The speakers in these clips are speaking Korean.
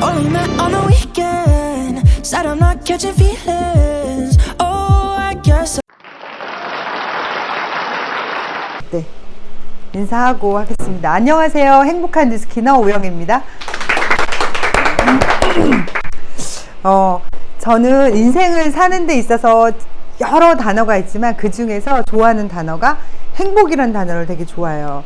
Only met on the weekend. Said I'm not catching feelings. Oh, I guess. 네, 인사하고 하겠습니다. 안녕하세요. 행복한 뉴스키너 오영입니다. 저는 인생을 사는 데 있어서 여러 단어가 있지만 그 중에서 좋아하는 단어가 행복이라는 단어를 되게 좋아해요.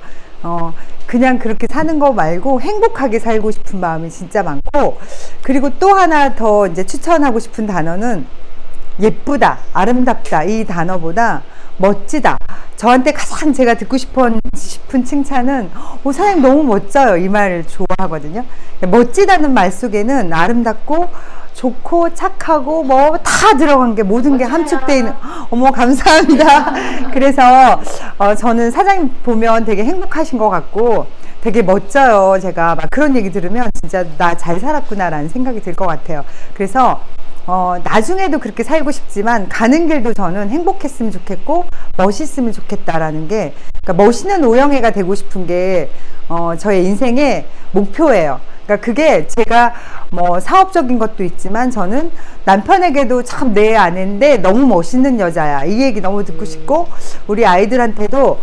그냥 그렇게 사는 거 말고 행복하게 살고 싶은 마음이 진짜 많고, 그리고 또 하나 더 이제 추천하고 싶은 단어는 예쁘다, 아름답다 이 단어보다 멋지다. 저한테 가장 제가 듣고 싶은 칭찬은 사장님 너무 멋져요, 이 말을 좋아하거든요. 멋지다는 말 속에는 아름답고 좋고 착하고 뭐 다 들어간 게, 모든 게 함축되어 있는. 어머, 감사합니다. 그래서 저는 사장님 보면 되게 행복하신 것 같고 되게 멋져요. 제가 막 그런 얘기 들으면 진짜 나 잘 살았구나 라는 생각이 들 것 같아요. 그래서 나중에도 그렇게 살고 싶지만 가는 길도 저는 행복했으면 좋겠고 멋있으면 좋겠다라는 게, 그러니까 멋있는 오영애가 되고 싶은 게 저의 인생의 목표예요. 그러니까 그게 제가 뭐 사업적인 것도 있지만 저는 남편에게도 참 내 아내인데 너무 멋있는 여자야, 이 얘기 너무 듣고 싶고, 우리 아이들한테도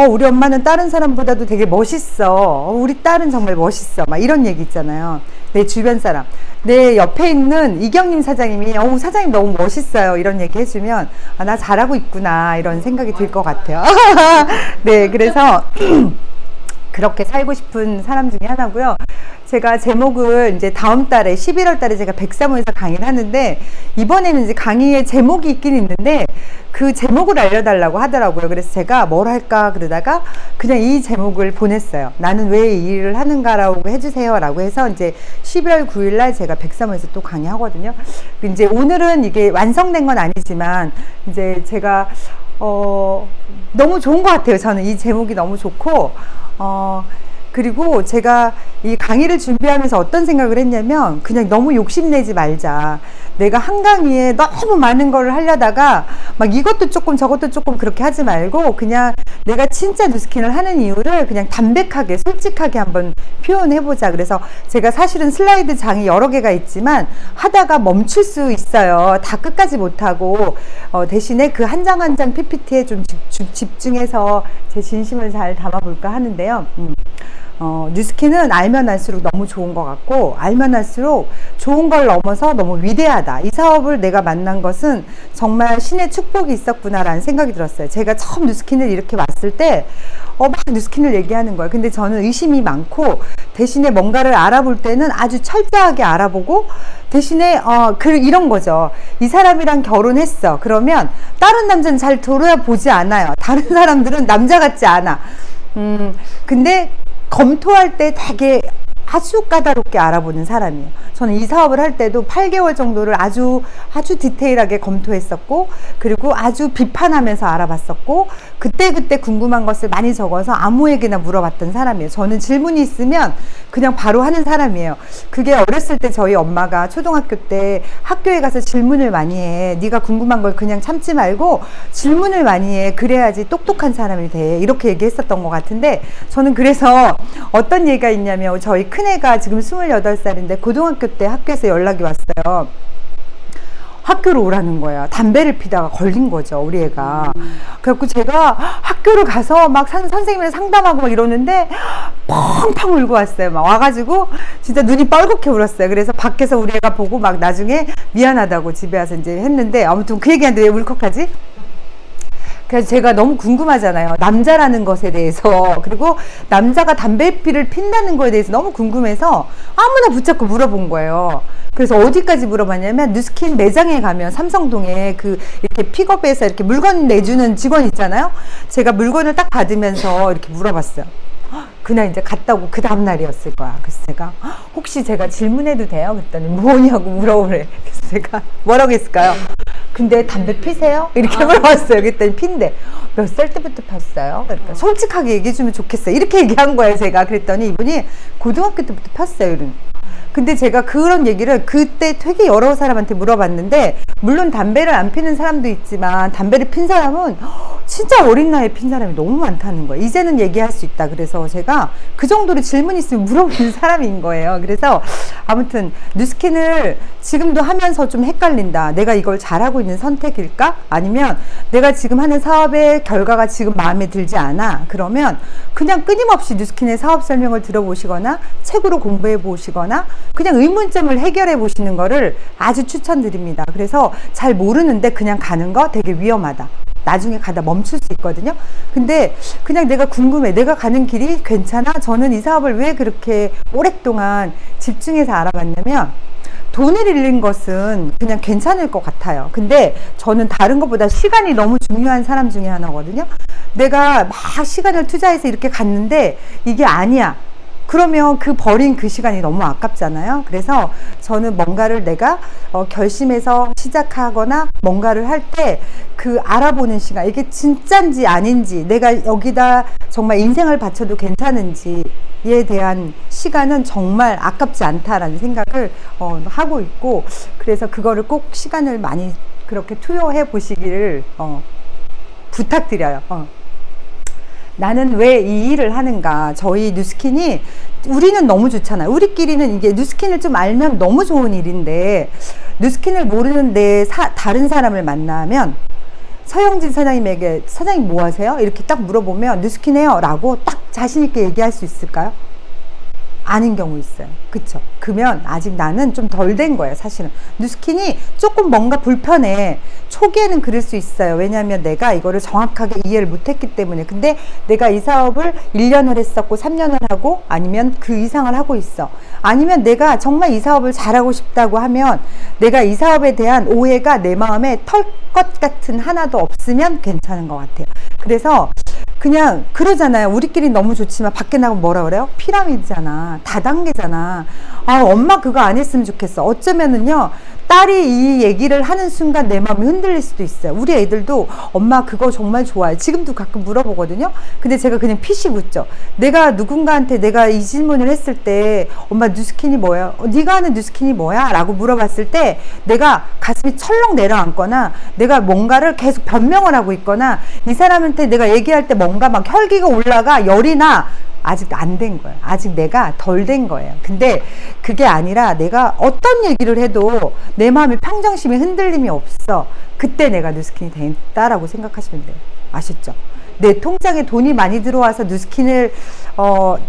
우리 엄마는 다른 사람보다도 되게 멋있어, 우리 딸은 정말 멋있어, 막 이런 얘기 있잖아요. 내 주변 사람, 내 옆에 있는 이경림 사장님이 사장님 너무 멋있어요 이런 얘기 해주면 나 잘하고 있구나 이런 생각이 들 것 같아요. 네, 그래서 그렇게 살고 싶은 사람 중에 하나고요. 제가 제목을 이제 다음 달에 11월 달에 제가 백사모에서 강의를 하는데, 이번에는 이제 강의에 제목이 있긴 있는데 그 제목을 알려달라고 하더라고요. 그래서 제가 뭘 할까 그러다가 그냥 이 제목을 보냈어요. 나는 왜 이 일을 하는가라고 해주세요 라고 해서 이제 11월 9일 날 제가 백사모에서 또 강의하거든요. 이제 오늘은 이게 완성된 건 아니지만 이제 제가 너무 좋은 것 같아요. 저는 이 제목이 너무 좋고, 그리고 제가 이 강의를 준비하면서 어떤 생각을 했냐면, 그냥 너무 욕심내지 말자. 내가 한 강의에 너무 많은 걸 하려다가 막 이것도 조금 저것도 조금 그렇게 하지 말고, 그냥 내가 진짜 뉴스킨을 하는 이유를 그냥 담백하게 솔직하게 한번 표현해보자. 그래서 제가 사실은 슬라이드 장이 여러 개가 있지만 하다가 멈출 수 있어요. 다 끝까지 못하고, 대신에 그 한 장 한 장 PPT에 좀 집중해서 제 진심을 잘 담아볼까 하는데요. 뉴스킨은 알면 알수록 너무 좋은 것 같고, 알면 알수록 좋은 걸 넘어서 너무 위대하다. 이 사업을 내가 만난 것은 정말 신의 축복이 있었구나 라는 생각이 들었어요. 제가 처음 뉴스킨을 이렇게 왔을 때 막 뉴스킨을 얘기하는 거예요. 근데 저는 의심이 많고, 대신에 뭔가를 알아볼 때는 아주 철저하게 알아보고, 대신에 이런 거죠. 이 사람이랑 결혼했어. 그러면 다른 남자는 잘 돌아보지 않아요. 다른 사람들은 남자 같지 않아. 근데 검토할 때 되게 아주 까다롭게 알아보는 사람이에요. 저는 이 사업을 할 때도 8개월 정도를 아주 디테일하게 검토했었고, 그리고 아주 비판하면서 알아봤었고, 그때 궁금한 것을 많이 적어서 아무에게나 물어봤던 사람이에요. 저는 질문이 있으면 그냥 바로 하는 사람이에요. 그게 어렸을 때 저희 엄마가 초등학교 때 학교에 가서 질문을 많이 해. 네가 궁금한 걸 그냥 참지 말고 질문을 많이 해. 그래야지 똑똑한 사람이 돼. 이렇게 얘기했었던 것 같은데, 저는 그래서 어떤 얘기가 있냐면, 저희 큰애가 지금 28살인데 고등학교 때 학교에서 연락이 왔어요. 학교로 오라는 거야. 담배를 피다가 걸린 거죠, 우리 애가. 그래갖고 제가 학교를 가서 막 선생님이랑 상담하고 막 이러는데 펑펑 울고 왔어요. 막 와가지고 진짜 눈이 뻘겋게 울었어요. 그래서 밖에서 우리 애가 보고 막 나중에 미안하다고 집에 와서 이제 했는데, 아무튼 그 얘기하는데 왜 울컥하지? 그래서 제가 너무 궁금하잖아요, 남자라는 것에 대해서. 그리고 남자가 담배 피를 핀다는 거에 대해서 너무 궁금해서 아무나 붙잡고 물어본 거예요. 그래서 어디까지 물어봤냐면, 뉴스킨 매장에 가면 삼성동에 이렇게 픽업해서 이렇게 물건 내주는 직원 있잖아요. 제가 물건을 딱 받으면서 이렇게 물어봤어요. 그날 이제 갔다 오고 그 다음날이었을 거야. 그래서 제가 혹시 제가 질문해도 돼요? 그랬더니 뭐냐고 물어보래. 그래서 제가 뭐라고 했을까요? 근데 담배 피세요? 이렇게 물어봤어요. 그랬더니 핀대. 몇 살 때부터 폈어요? 그러니까 솔직하게 얘기해주면 좋겠어요. 이렇게 얘기한 거예요, 제가. 그랬더니 이분이 고등학교 때부터 폈어요, 이런. 근데 제가 그런 얘기를 그때 되게 여러 사람한테 물어봤는데, 물론 담배를 안 피는 사람도 있지만 담배를 핀 사람은 진짜 어린 나이에 핀 사람이 너무 많다는 거예요. 이제는 얘기할 수 있다. 그래서 제가 그 정도로 질문 있으면 물어보는 사람인 거예요. 그래서 아무튼 뉴스킨을 지금도 하면서 좀 헷갈린다. 내가 이걸 잘하고 있는 선택일까? 아니면 내가 지금 하는 사업의 결과가 지금 마음에 들지 않아. 그러면 그냥 끊임없이 뉴스킨의 사업 설명을 들어보시거나 책으로 공부해 보시거나 그냥 의문점을 해결해 보시는 거를 아주 추천드립니다. 그래서 잘 모르는데 그냥 가는 거 되게 위험하다. 나중에 가다 멈출 수 있거든요. 근데 그냥 내가 궁금해. 내가 가는 길이 괜찮아? 저는 이 사업을 왜 그렇게 오랫동안 집중해서 알아봤냐면 돈을 잃는 것은 그냥 괜찮을 것 같아요. 근데 저는 다른 것보다 시간이 너무 중요한 사람 중에 하나거든요. 내가 막 시간을 투자해서 이렇게 갔는데 이게 아니야. 그러면 그 버린 그 시간이 너무 아깝잖아요. 그래서 저는 뭔가를 내가 결심해서 시작하거나 뭔가를 할 때 그 알아보는 시간, 이게 진짠지 아닌지, 내가 여기다 정말 인생을 바쳐도 괜찮은지에 대한 시간은 정말 아깝지 않다라는 생각을 하고 있고, 그래서 그거를 꼭 시간을 많이 그렇게 투여해 보시기를 부탁드려요. 나는 왜 이 일을 하는가? 저희 뉴스킨이 우리는 너무 좋잖아요. 우리끼리는 이게 뉴스킨을 좀 알면 너무 좋은 일인데 뉴스킨을 모르는데 다른 사람을 만나면 서영진 사장님에게 사장님 뭐 하세요? 이렇게 딱 물어보면 뉴스킨 해요 라고 딱 자신 있게 얘기할 수 있을까요? 아닌 경우 있어요. 그쵸? 그러면 아직 나는 좀 덜 된 거예요. 사실은 뉴스킨이 조금 뭔가 불편해. 초기에는 그럴 수 있어요. 왜냐하면 내가 이거를 정확하게 이해를 못했기 때문에. 근데 내가 이 사업을 1년을 했었고 3년을 하고 아니면 그 이상을 하고 있어. 아니면 내가 정말 이 사업을 잘하고 싶다고 하면 내가 이 사업에 대한 오해가 내 마음에 털 것 같은 하나도 없으면 괜찮은 것 같아요. 그래서 그냥 그러잖아요. 우리끼리 너무 좋지만 밖에 나가면 뭐라 그래요? 피라미드잖아. 다단계잖아. 아, 엄마 그거 안 했으면 좋겠어. 어쩌면은요, 딸이 이 얘기를 하는 순간 내 마음이 흔들릴 수도 있어요. 우리 애들도 엄마 그거 정말 좋아해. 지금도 가끔 물어보거든요. 근데 제가 그냥 피식 웃죠. 내가 누군가한테 내가 이 질문을 했을 때 엄마 뉴스킨이 뭐야? 네가 하는 뉴스킨이 뭐야? 라고 물어봤을 때 내가 가슴이 철렁 내려앉거나 내가 뭔가를 계속 변명을 하고 있거나 이 사람한테 내가 얘기할 때 뭔가 막 혈기가 올라가 열이 나. 아직 안 된 거예요. 아직 내가 덜 된 거예요. 근데 그게 아니라 내가 어떤 얘기를 해도 내 마음의 평정심이 흔들림이 없어. 그때 내가 뉴스킨이 됐다라고 생각하시면 돼요. 아셨죠? 내 통장에 돈이 많이 들어와서 뉴스킨을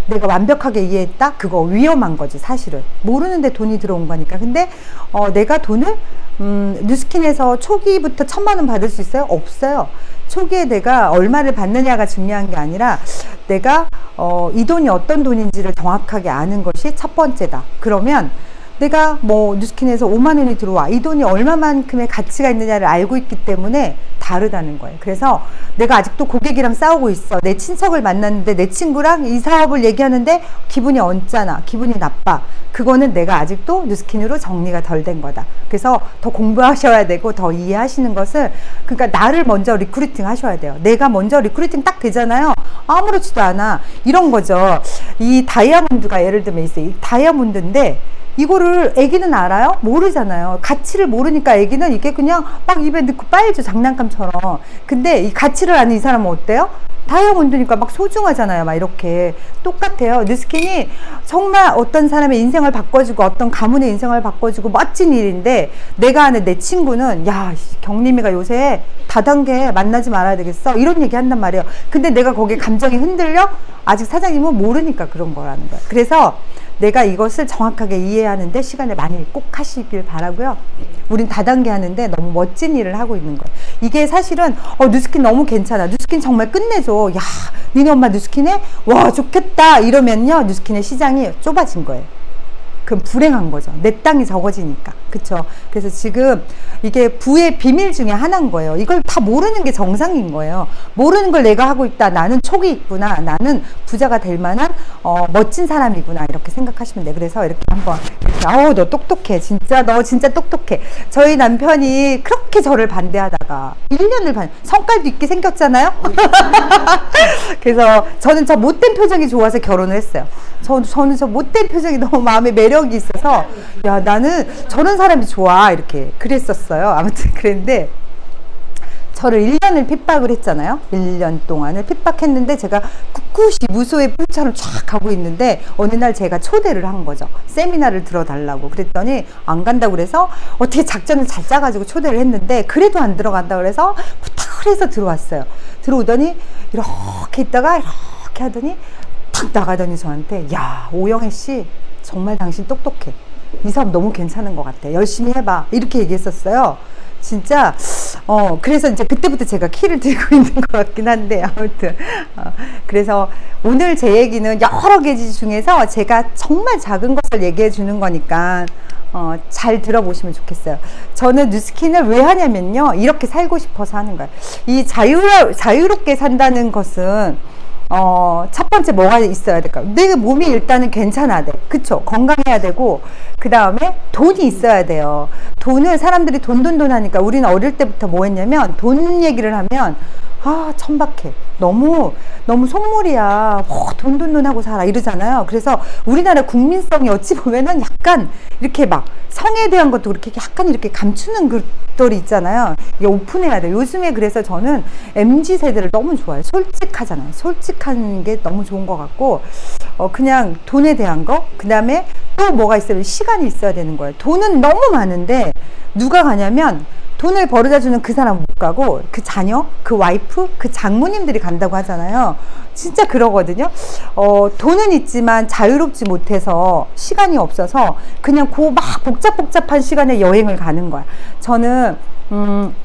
내가 완벽하게 이해했다? 그거 위험한 거지 사실은. 모르는데 돈이 들어온 거니까. 근데 내가 돈을 뉴스킨에서 초기부터 1,000만 원 받을 수 있어요? 없어요. 초기에 내가 얼마를 받느냐가 중요한 게 아니라 내가 이 돈이 어떤 돈인지를 정확하게 아는 것이 첫 번째다. 그러면 내가 뭐 뉴스킨에서 5만 원이 들어와. 이 돈이 얼마만큼의 가치가 있느냐를 알고 있기 때문에 다르다는 거예요. 그래서 내가 아직도 고객이랑 싸우고 있어. 내 친척을 만났는데 내 친구랑 이 사업을 얘기하는데 기분이 언짢아. 기분이 나빠. 그거는 내가 아직도 뉴스킨으로 정리가 덜 된 거다. 그래서 더 공부하셔야 되고 더 이해하시는 것을, 그러니까 나를 먼저 리크루팅 하셔야 돼요. 내가 먼저 리크루팅 딱 되잖아요. 아무렇지도 않아. 이런 거죠. 이 다이아몬드가 예를 들면 있어요. 이 다이아몬드인데 이거를 애기는 알아요? 모르잖아요. 가치를 모르니까 애기는 이게 그냥 막 입에 넣고 빨죠. 장난감처럼. 근데 이 가치를 아는 이 사람은 어때요? 다이아몬드니까 막 소중하잖아요. 막 이렇게 똑같아요. 뉴스킨이 정말 어떤 사람의 인생을 바꿔주고 어떤 가문의 인생을 바꿔주고 멋진 일인데, 내가 아는 내 친구는 야, 경림이가 요새 다단계 만나지 말아야 되겠어 이런 얘기 한단 말이에요. 근데 내가 거기에 감정이 흔들려? 아직 사장님은 모르니까 그런 거라는 거야. 그래서 내가 이것을 정확하게 이해하는데 시간을 많이 꼭 하시길 바라고요. 우린 다단계 하는데 너무 멋진 일을 하고 있는 거예요. 이게 사실은 뉴스킨 너무 괜찮아. 뉴스킨 정말 끝내줘. 야, 니네 엄마 뉴스킨 해? 와, 좋겠다. 이러면요, 뉴스킨의 시장이 좁아진 거예요. 그럼 불행한 거죠. 내 땅이 적어지니까. 그쵸? 그래서 지금 이게 부의 비밀 중에 하나인 거예요. 이걸 다 모르는 게 정상인 거예요. 모르는 걸 내가 하고 있다. 나는 촉이 있구나. 나는 부자가 될 만한 멋진 사람이구나. 이렇게 생각하시면 돼요. 그래서 이렇게 한번 이렇게, 너 똑똑해. 진짜 너 진짜 똑똑해. 저희 남편이 그렇게 저를 반대하다가 1년을 성깔도 있게 생겼잖아요. 그래서 저는 저 못된 표정이 좋아서 결혼을 했어요. 저는 저 못된 표정이 너무 마음에 매력이 있어서, 야, 나는 저런 사람이 좋아. 이렇게 그랬었어요. 아무튼 그랬는데 저를 1년을 핍박을 했잖아요. 1년 동안을 핍박했는데 제가 꿋꿋이 무소의 뿔처럼 쫙 가고 있는데 어느 날 제가 초대를 한 거죠. 세미나를 들어달라고. 그랬더니 안 간다고 그래서 어떻게 작전을 잘 짜가지고 초대를 했는데 그래도 안 들어간다고 그래서 부탁을 해서 들어왔어요. 들어오더니 이렇게 있다가 이렇게 하더니 탁 나가더니 저한테 야, 오영애 씨 정말 당신 똑똑해. 이 사람 너무 괜찮은 것 같아. 열심히 해봐. 이렇게 얘기했었어요. 진짜 그래서 이제 그때부터 제가 키를 들고 있는 것 같긴 한데 아무튼 그래서 오늘 제 얘기는 여러 가지 중에서 제가 정말 작은 것을 얘기해 주는 거니까 잘 들어보시면 좋겠어요. 저는 뉴스킨을 왜 하냐면요, 이렇게 살고 싶어서 하는 거예요. 이 자유롭게 산다는 것은 첫 번째 뭐가 있어야 될까? 내 몸이 일단은 괜찮아야 돼. 그쵸? 건강해야 되고, 그 다음에 돈이 있어야 돼요. 돈을 사람들이 돈 하니까 우리는 어릴 때부터 뭐 했냐면, 돈 얘기를 하면, 아, 천박해. 너무 속물이야. 돈 하고 살아. 이러잖아요. 그래서 우리나라 국민성이 어찌 보면은 약간 이렇게 막 성에 대한 것도 그렇게 약간 이렇게 감추는 것들이 있잖아요. 이게 오픈해야 돼요. 요즘에 그래서 저는 MZ 세대를 너무 좋아해요. 솔직하잖아요. 솔직한 게 너무 좋은 것 같고, 그냥 돈에 대한 거, 그 다음에 또 뭐가 있어요? 시간이 있어야 되는 거예요. 돈은 너무 많은데 누가 가냐면 돈을 벌어다 주는 그 사람 못 가고 그 자녀, 그 와이프, 그 장모님들이 간다고 하잖아요. 진짜 그러거든요. 돈은 있지만 자유롭지 못해서 시간이 없어서 그냥 그 막 복잡한 시간에 여행을 가는 거야. 저는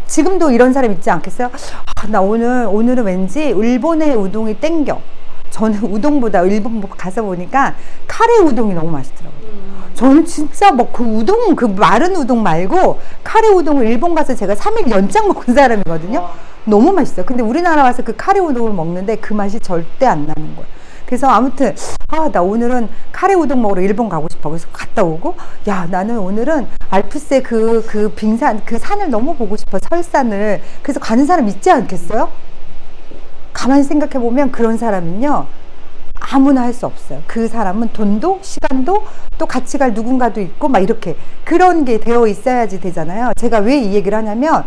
지금도 이런 사람 있지 않겠어요? 아, 나 오늘은 왠지 일본의 우동이 땡겨. 저는 우동보다 일본 가서 보니까 카레 우동이 너무 맛있더라고요. 저는 진짜 뭐 그 우동, 그 마른 우동 말고 카레 우동을 일본 가서 제가 3일 연장 먹은 사람이거든요. 너무 맛있어요. 근데 우리나라 와서 그 카레 우동을 먹는데 그 맛이 절대 안 나는 거예요. 그래서 아무튼 나 오늘은 카레 우동 먹으러 일본 가고 싶어. 그래서 갔다 오고, 야, 나는 오늘은 알프스의 그 빙산, 그 산을 너무 보고 싶어. 설산을. 그래서 가는 사람 있지 않겠어요? 가만히 생각해 보면 그런 사람은요, 아무나 할 수 없어요. 그 사람은 돈도 시간도 또 같이 갈 누군가도 있고 막 이렇게 그런 게 되어 있어야지 되잖아요. 제가 왜 이 얘기를 하냐면,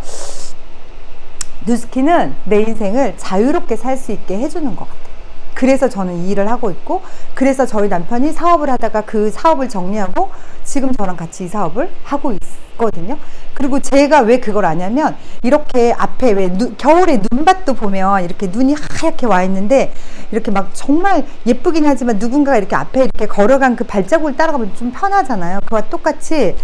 뉴스킨은 내 인생을 자유롭게 살 수 있게 해주는 것 같아요. 그래서 저는 이 일을 하고 있고, 그래서 저희 남편이 사업을 하다가 그 사업을 정리하고 지금 저랑 같이 이 사업을 하고 있거든요. 그리고 제가 왜 그걸 아냐면, 이렇게 앞에 왜 겨울에 눈밭도 보면 이렇게 눈이 하얗게 와 있는데 이렇게 막 정말 예쁘긴 하지만 누군가가 이렇게 앞에 이렇게 걸어간 그 발자국을 따라가면 좀 편하잖아요. 그와 똑같이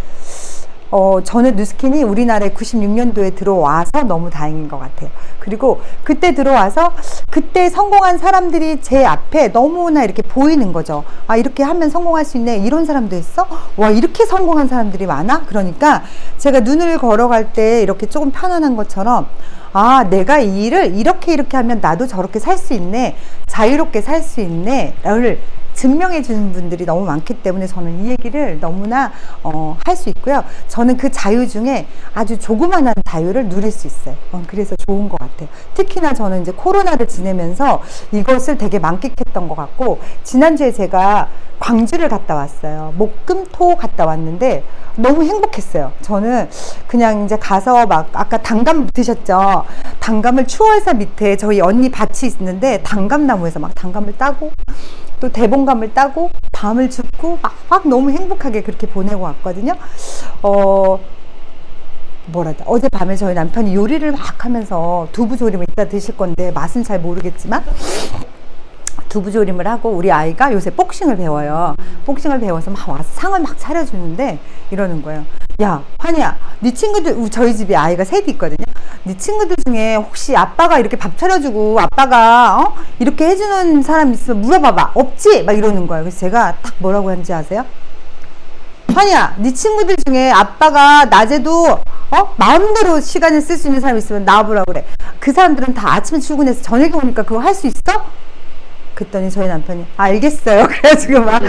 저는 뉴스킨이 우리나라에 96년도에 들어와서 너무 다행인 것 같아요. 그리고 그때 들어와서 그때 성공한 사람들이 제 앞에 너무나 이렇게 보이는 거죠. 아, 이렇게 하면 성공할 수 있네. 이런 사람도 있어? 와, 이렇게 성공한 사람들이 많아? 그러니까 제가 눈을 걸어갈 때 이렇게 조금 편안한 것처럼, 아, 내가 이 일을 이렇게 하면 나도 저렇게 살 수 있네. 자유롭게 살 수 있네. 를 증명해 주는 분들이 너무 많기 때문에 저는 이 얘기를 너무나 할 수 있고요. 저는 그 자유 중에 아주 조그만한 자유를 누릴 수 있어요. 그래서 좋은 것 같아요. 특히나 저는 이제 코로나를 지내면서 이것을 되게 만끽했던 것 같고, 지난주에 제가 광주를 갔다 왔어요. 목금토 갔다 왔는데 너무 행복했어요. 저는 그냥 이제 가서 막, 아까 단감 드셨죠? 단감을 추월사 밑에 저희 언니 밭이 있는데 단감나무에서 막 단감을 따고 또 대봉감을 따고 밤을 줍고 막 너무 행복하게 그렇게 보내고 왔거든요. 어젯밤에 저희 남편이 요리를 막 하면서 두부조림을 이따 드실 건데 맛은 잘 모르겠지만 두부조림을 하고, 우리 아이가 요새 복싱을 배워요. 복싱을 배워서 막 와서 상을 막 차려주는데 이러는 거예요. 야, 환희야, 네 친구들, 저희 집에 아이가 셋이 있거든요. 네 친구들 중에 혹시 아빠가 이렇게 밥 차려주고 아빠가 이렇게 해주는 사람 있으면 물어봐봐. 없지? 막 이러는 거예요. 그래서 제가 딱 뭐라고 하는지 아세요? 환희야, 네 친구들 중에 아빠가 낮에도 마음대로 시간을 쓸 수 있는 사람 있으면 나와보라고 그래. 그 사람들은 다 아침에 출근해서 저녁에 오니까 그거 할 수 있어? 그랬더니 저희 남편이 알겠어요. 그래가지고 막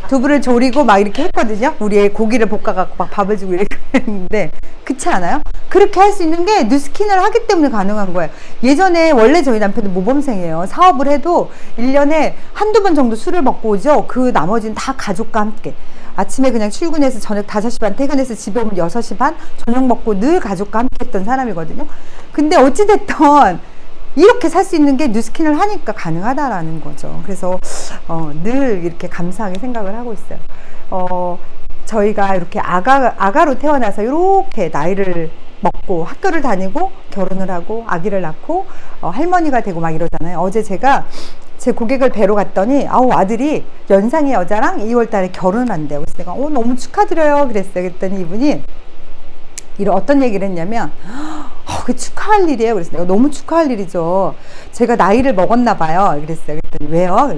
두부를 조리고 막 이렇게 했거든요. 우리 애 고기를 볶아갖고 막 밥을 주고 이렇게 했는데, 그렇지 않아요? 그렇게 할 수 있는 게 뉴스킨을 하기 때문에 가능한 거예요. 예전에 원래 저희 남편은 모범생이에요. 사업을 해도 1년에 한두 번 정도 술을 먹고 오죠. 그 나머지는 다 가족과 함께. 아침에 그냥 출근해서 저녁 5시 반 퇴근해서 집에 오면 6시 반 저녁 먹고 늘 가족과 함께 했던 사람이거든요. 근데 어찌됐든 이렇게 살 수 있는 게 뉴스킨을 하니까 가능하다라는 거죠. 그래서 늘 이렇게 감사하게 생각을 하고 있어요. 저희가 이렇게 아가로 태어나서 이렇게 나이를 먹고 학교를 다니고 결혼을 하고 아기를 낳고 할머니가 되고 막 이러잖아요. 어제 제가 제 고객을 뵈러 갔더니 아들이 연상의 여자랑 2월 달에 결혼한대요. 그래서 내가 너무 축하드려요 그랬어요. 그랬더니 이분이 어떤 얘기를 했냐면 그 축하할 일이에요. 그래서 내가 너무 축하할 일이죠. 제가 나이를 먹었나 봐요. 그랬어요. 그랬더니 왜요?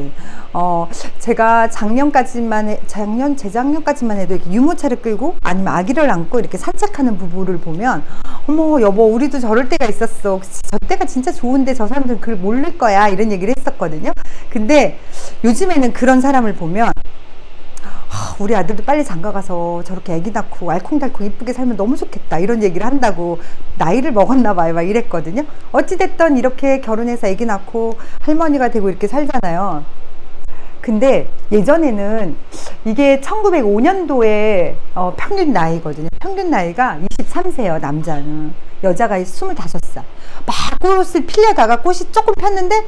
제가 재작년까지만 해도 이렇게 유모차를 끌고 아니면 아기를 안고 이렇게 산책하는 부부를 보면 어머 여보 우리도 저럴 때가 있었어. 저 때가 진짜 좋은데 저 사람들은 그걸 모를 거야. 이런 얘기를 했었거든요. 근데 요즘에는 그런 사람을 보면 우리 아들도 빨리 장가가서 저렇게 애기 낳고 알콩달콩 이쁘게 살면 너무 좋겠다 이런 얘기를 한다고 나이를 먹었나 봐요 막 이랬거든요. 어찌됐든 이렇게 결혼해서 애기 낳고 할머니가 되고 이렇게 살잖아요. 근데 예전에는 이게 1905년도에 평균 나이거든요. 평균 나이가 23세예요 남자는. 여자가 25살. 막 꽃을 피려다가 꽃이 조금 폈는데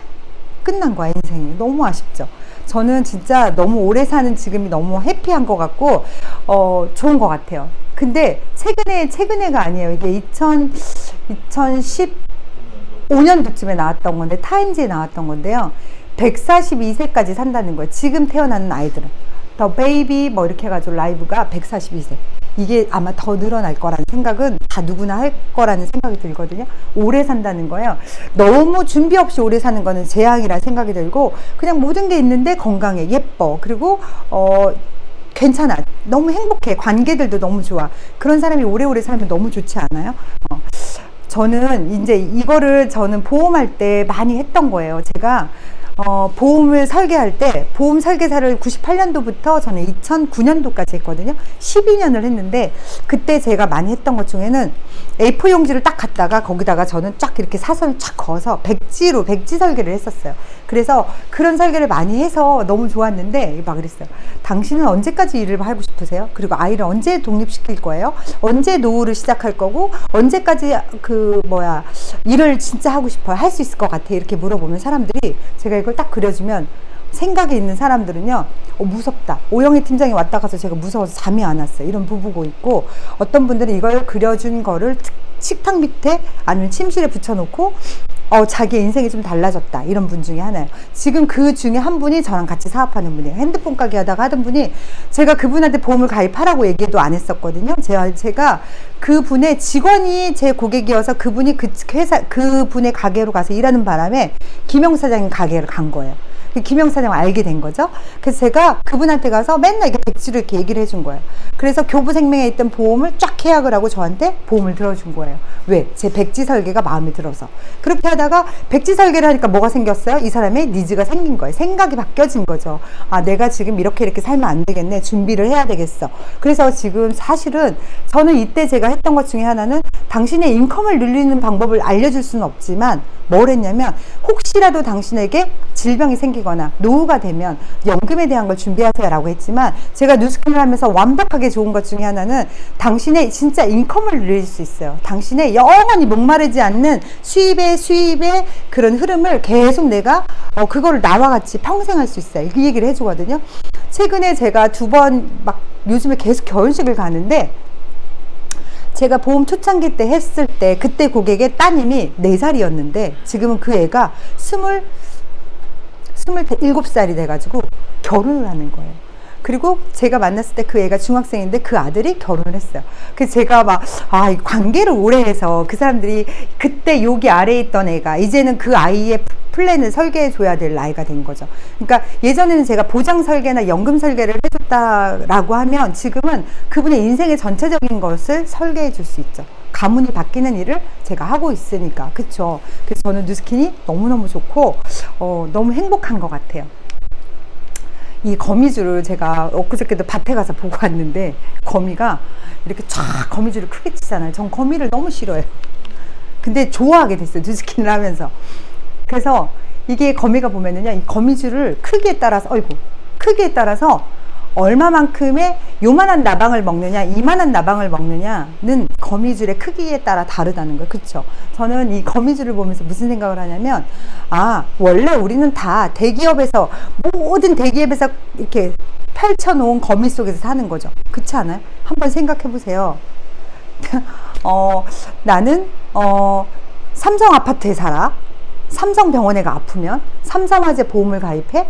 끝난 거야 인생이. 너무 아쉽죠. 저는 진짜 너무 오래 사는 지금이 너무 해피한 것 같고 좋은 것 같아요. 근데 최근에가 아니에요. 이게 2015년도쯤에 나왔던 건데 타임즈에 나왔던 건데요. 142세까지 산다는 거예요. 지금 태어나는 아이들은 더 베이비 뭐 이렇게 해가지고 라이브가 142세. 이게 아마 더 늘어날 거라는 생각은 다 누구나 할 거라는 생각이 들거든요. 오래 산다는 거예요. 너무 준비 없이 오래 사는 거는 재앙이라 생각이 들고 그냥 모든 게 있는데 건강해, 예뻐, 그리고 괜찮아, 너무 행복해, 관계들도 너무 좋아. 그런 사람이 오래오래 살면 너무 좋지 않아요? 저는 이제 이거를 저는 보험할 때 많이 했던 거예요. 제가 보험을 설계할 때 보험 설계사를 98년도부터 저는 2009년도까지 했거든요. 12년을 했는데 그때 제가 많이 했던 것 중에는 A4 용지를 딱 갖다가 거기다가 저는 쫙 이렇게 사선을 쫙 그어서 백지 설계를 했었어요. 그래서 그런 설계를 많이 해서 너무 좋았는데 막 그랬어요. 당신은 언제까지 일을 하고 싶으세요? 그리고 아이를 언제 독립시킬 거예요? 언제 노후를 시작할 거고 언제까지 일을 진짜 하고 싶어요? 할 수 있을 것 같아? 이렇게 물어보면 사람들이 제가 이걸 딱 그려주면 생각이 있는 사람들은요 무섭다, 오영희 팀장이 왔다 가서 제가 무서워서 잠이 안 왔어요 이런 부부고 있고, 어떤 분들은 이걸 그려준 거를 식탁 밑에 아니면 침실에 붙여놓고 자기 인생이 좀 달라졌다 이런 분 중에 하나예요. 지금 그 중에 한 분이 저랑 같이 사업하는 분이에요. 핸드폰 가게 하다가 하던 분이, 제가 그분한테 보험을 가입하라고 얘기도 안 했었거든요. 제가 그분의 직원이 제 고객이어서 그분이 그분의 가게로 가서 일하는 바람에 김영 사장님 가게를 간 거예요. 김영 사장을 알게 된 거죠. 그래서 제가 그분한테 가서 맨날 이렇게 백지로 이렇게 얘기를 해준 거예요. 그래서 교부생명에 있던 보험을 쫙 계약을 하고 저한테 보험을 들어준 거예요. 왜? 제 백지 설계가 마음에 들어서. 그렇게 하다가 백지 설계를 하니까 뭐가 생겼어요? 이 사람의 니즈가 생긴 거예요. 생각이 바뀌어진 거죠. 내가 지금 이렇게 살면 안 되겠네. 준비를 해야 되겠어. 그래서 지금 사실은 저는 이때 제가 했던 것 중에 하나는 당신의 인컴을 늘리는 방법을 알려줄 수는 없지만 뭘 했냐면, 혹시라도 당신에게 질병이 생기거나 노후가 되면 연금에 대한 걸 준비하세요 라고 했지만, 제가 뉴스킨을 하면서 완벽하게 좋은 것 중에 하나는 당신의 진짜 인컴을 늘릴 수 있어요. 당신의 영원히 목마르지 않는 수입의 그런 흐름을 계속 내가 그거를 나와 같이 평생 할 수 있어요. 그 얘기를 해주거든요. 최근에 제가 2번 요즘에 계속 결혼식을 가는데, 제가 보험 초창기 때 했을 때 그때 고객의 따님이 4살이었는데 지금은 그 애가 27살이 돼가지고 결혼을 하는 거예요. 그리고 제가 만났을 때 그 애가 중학생인데 그 아들이 결혼을 했어요. 그래서 제가 관계를 오래 해서 그 사람들이 그때 여기 아래에 있던 애가 이제는 그 아이의 플랜을 설계해 줘야 될 나이가 된 거죠. 그러니까 예전에는 제가 보장 설계나 연금 설계를 해줬다라고 하면 지금은 그분의 인생의 전체적인 것을 설계해 줄 수 있죠. 가문이 바뀌는 일을 제가 하고 있으니까. 그쵸? 그래서 저는 뉴스킨이 너무너무 좋고 너무 행복한 것 같아요. 이 거미줄을 제가 엊그저께도 밭에 가서 보고 왔는데, 거미가 이렇게 쫙 거미줄을 크게 치잖아요. 전 거미를 너무 싫어해요. 근데 좋아하게 됐어요, 뉴스킨을 하면서. 그래서 이게 거미가 보면은요, 이 거미줄을 크기에 따라서 얼마만큼의 요만한 나방을 먹느냐, 이만한 나방을 먹느냐는 거미줄의 크기에 따라 다르다는 거예요. 그쵸? 저는 이 거미줄을 보면서 무슨 생각을 하냐면, 아, 원래 우리는 다 대기업에서, 모든 대기업에서 이렇게 펼쳐놓은 거미 속에서 사는 거죠. 그렇지 않아요? 한번 생각해 보세요. 나는 삼성 아파트에 살아. 삼성병원에가 아프면 삼성화재 보험을 가입해.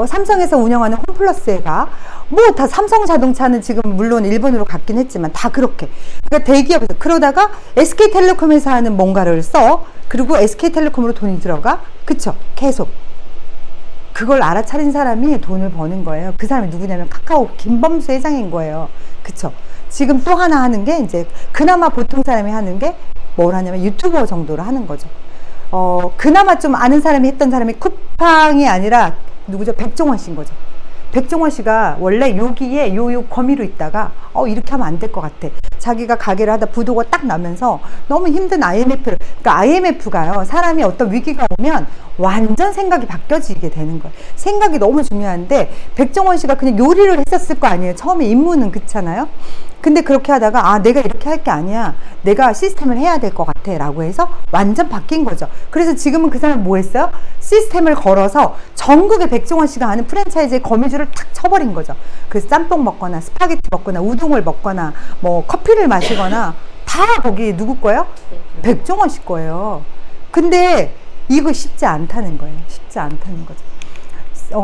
삼성에서 운영하는 홈플러스에 가. 뭐 다 삼성자동차는 지금 물론 일본으로 갔긴 했지만 다 그렇게. 그러니까 대기업에서 그러다가 SK텔레콤에서 하는 뭔가를 써. 그리고 SK텔레콤으로 돈이 들어가. 그쵸? 계속. 그걸 알아차린 사람이 돈을 버는 거예요. 그 사람이 누구냐면 카카오 김범수 회장인 거예요. 그쵸? 지금 또 하나 하는 게 이제 그나마 보통 사람이 하는 게 뭘 하냐면 유튜버 정도로 하는 거죠. 그나마 좀 아는 사람이 했던 사람이 쿠팡이 아니라 누구죠? 백종원 씨인 거죠. 백종원 씨가 원래 여기에 요 거미로 있다가 이렇게 하면 안 될 것 같아. 자기가 가게를 하다 부도가 딱 나면서 너무 힘든 IMF를, 그러니까 IMF가요, 사람이 어떤 위기가 오면 완전 생각이 바뀌어지게 되는 거예요. 생각이 너무 중요한데 백종원 씨가 그냥 요리를 했었을 거 아니에요. 처음에 임무는. 그렇잖아요. 근데 그렇게 하다가 내가 이렇게 할 게 아니야, 내가 시스템을 해야 될 것 같아 라고 해서 완전 바뀐 거죠. 그래서 지금은 그 사람은 뭐 했어요? 시스템을 걸어서 전국에 백종원 씨가 하는 프랜차이즈의 거미줄을 탁 쳐버린 거죠. 그래서 짬뽕 먹거나 스파게티 먹거나 우동을 먹거나 뭐 커피를 마시거나 다 거기 누구 거예요? 백종원 씨 거예요. 근데 이거 쉽지 않다는 거예요. 쉽지 않다는 거죠.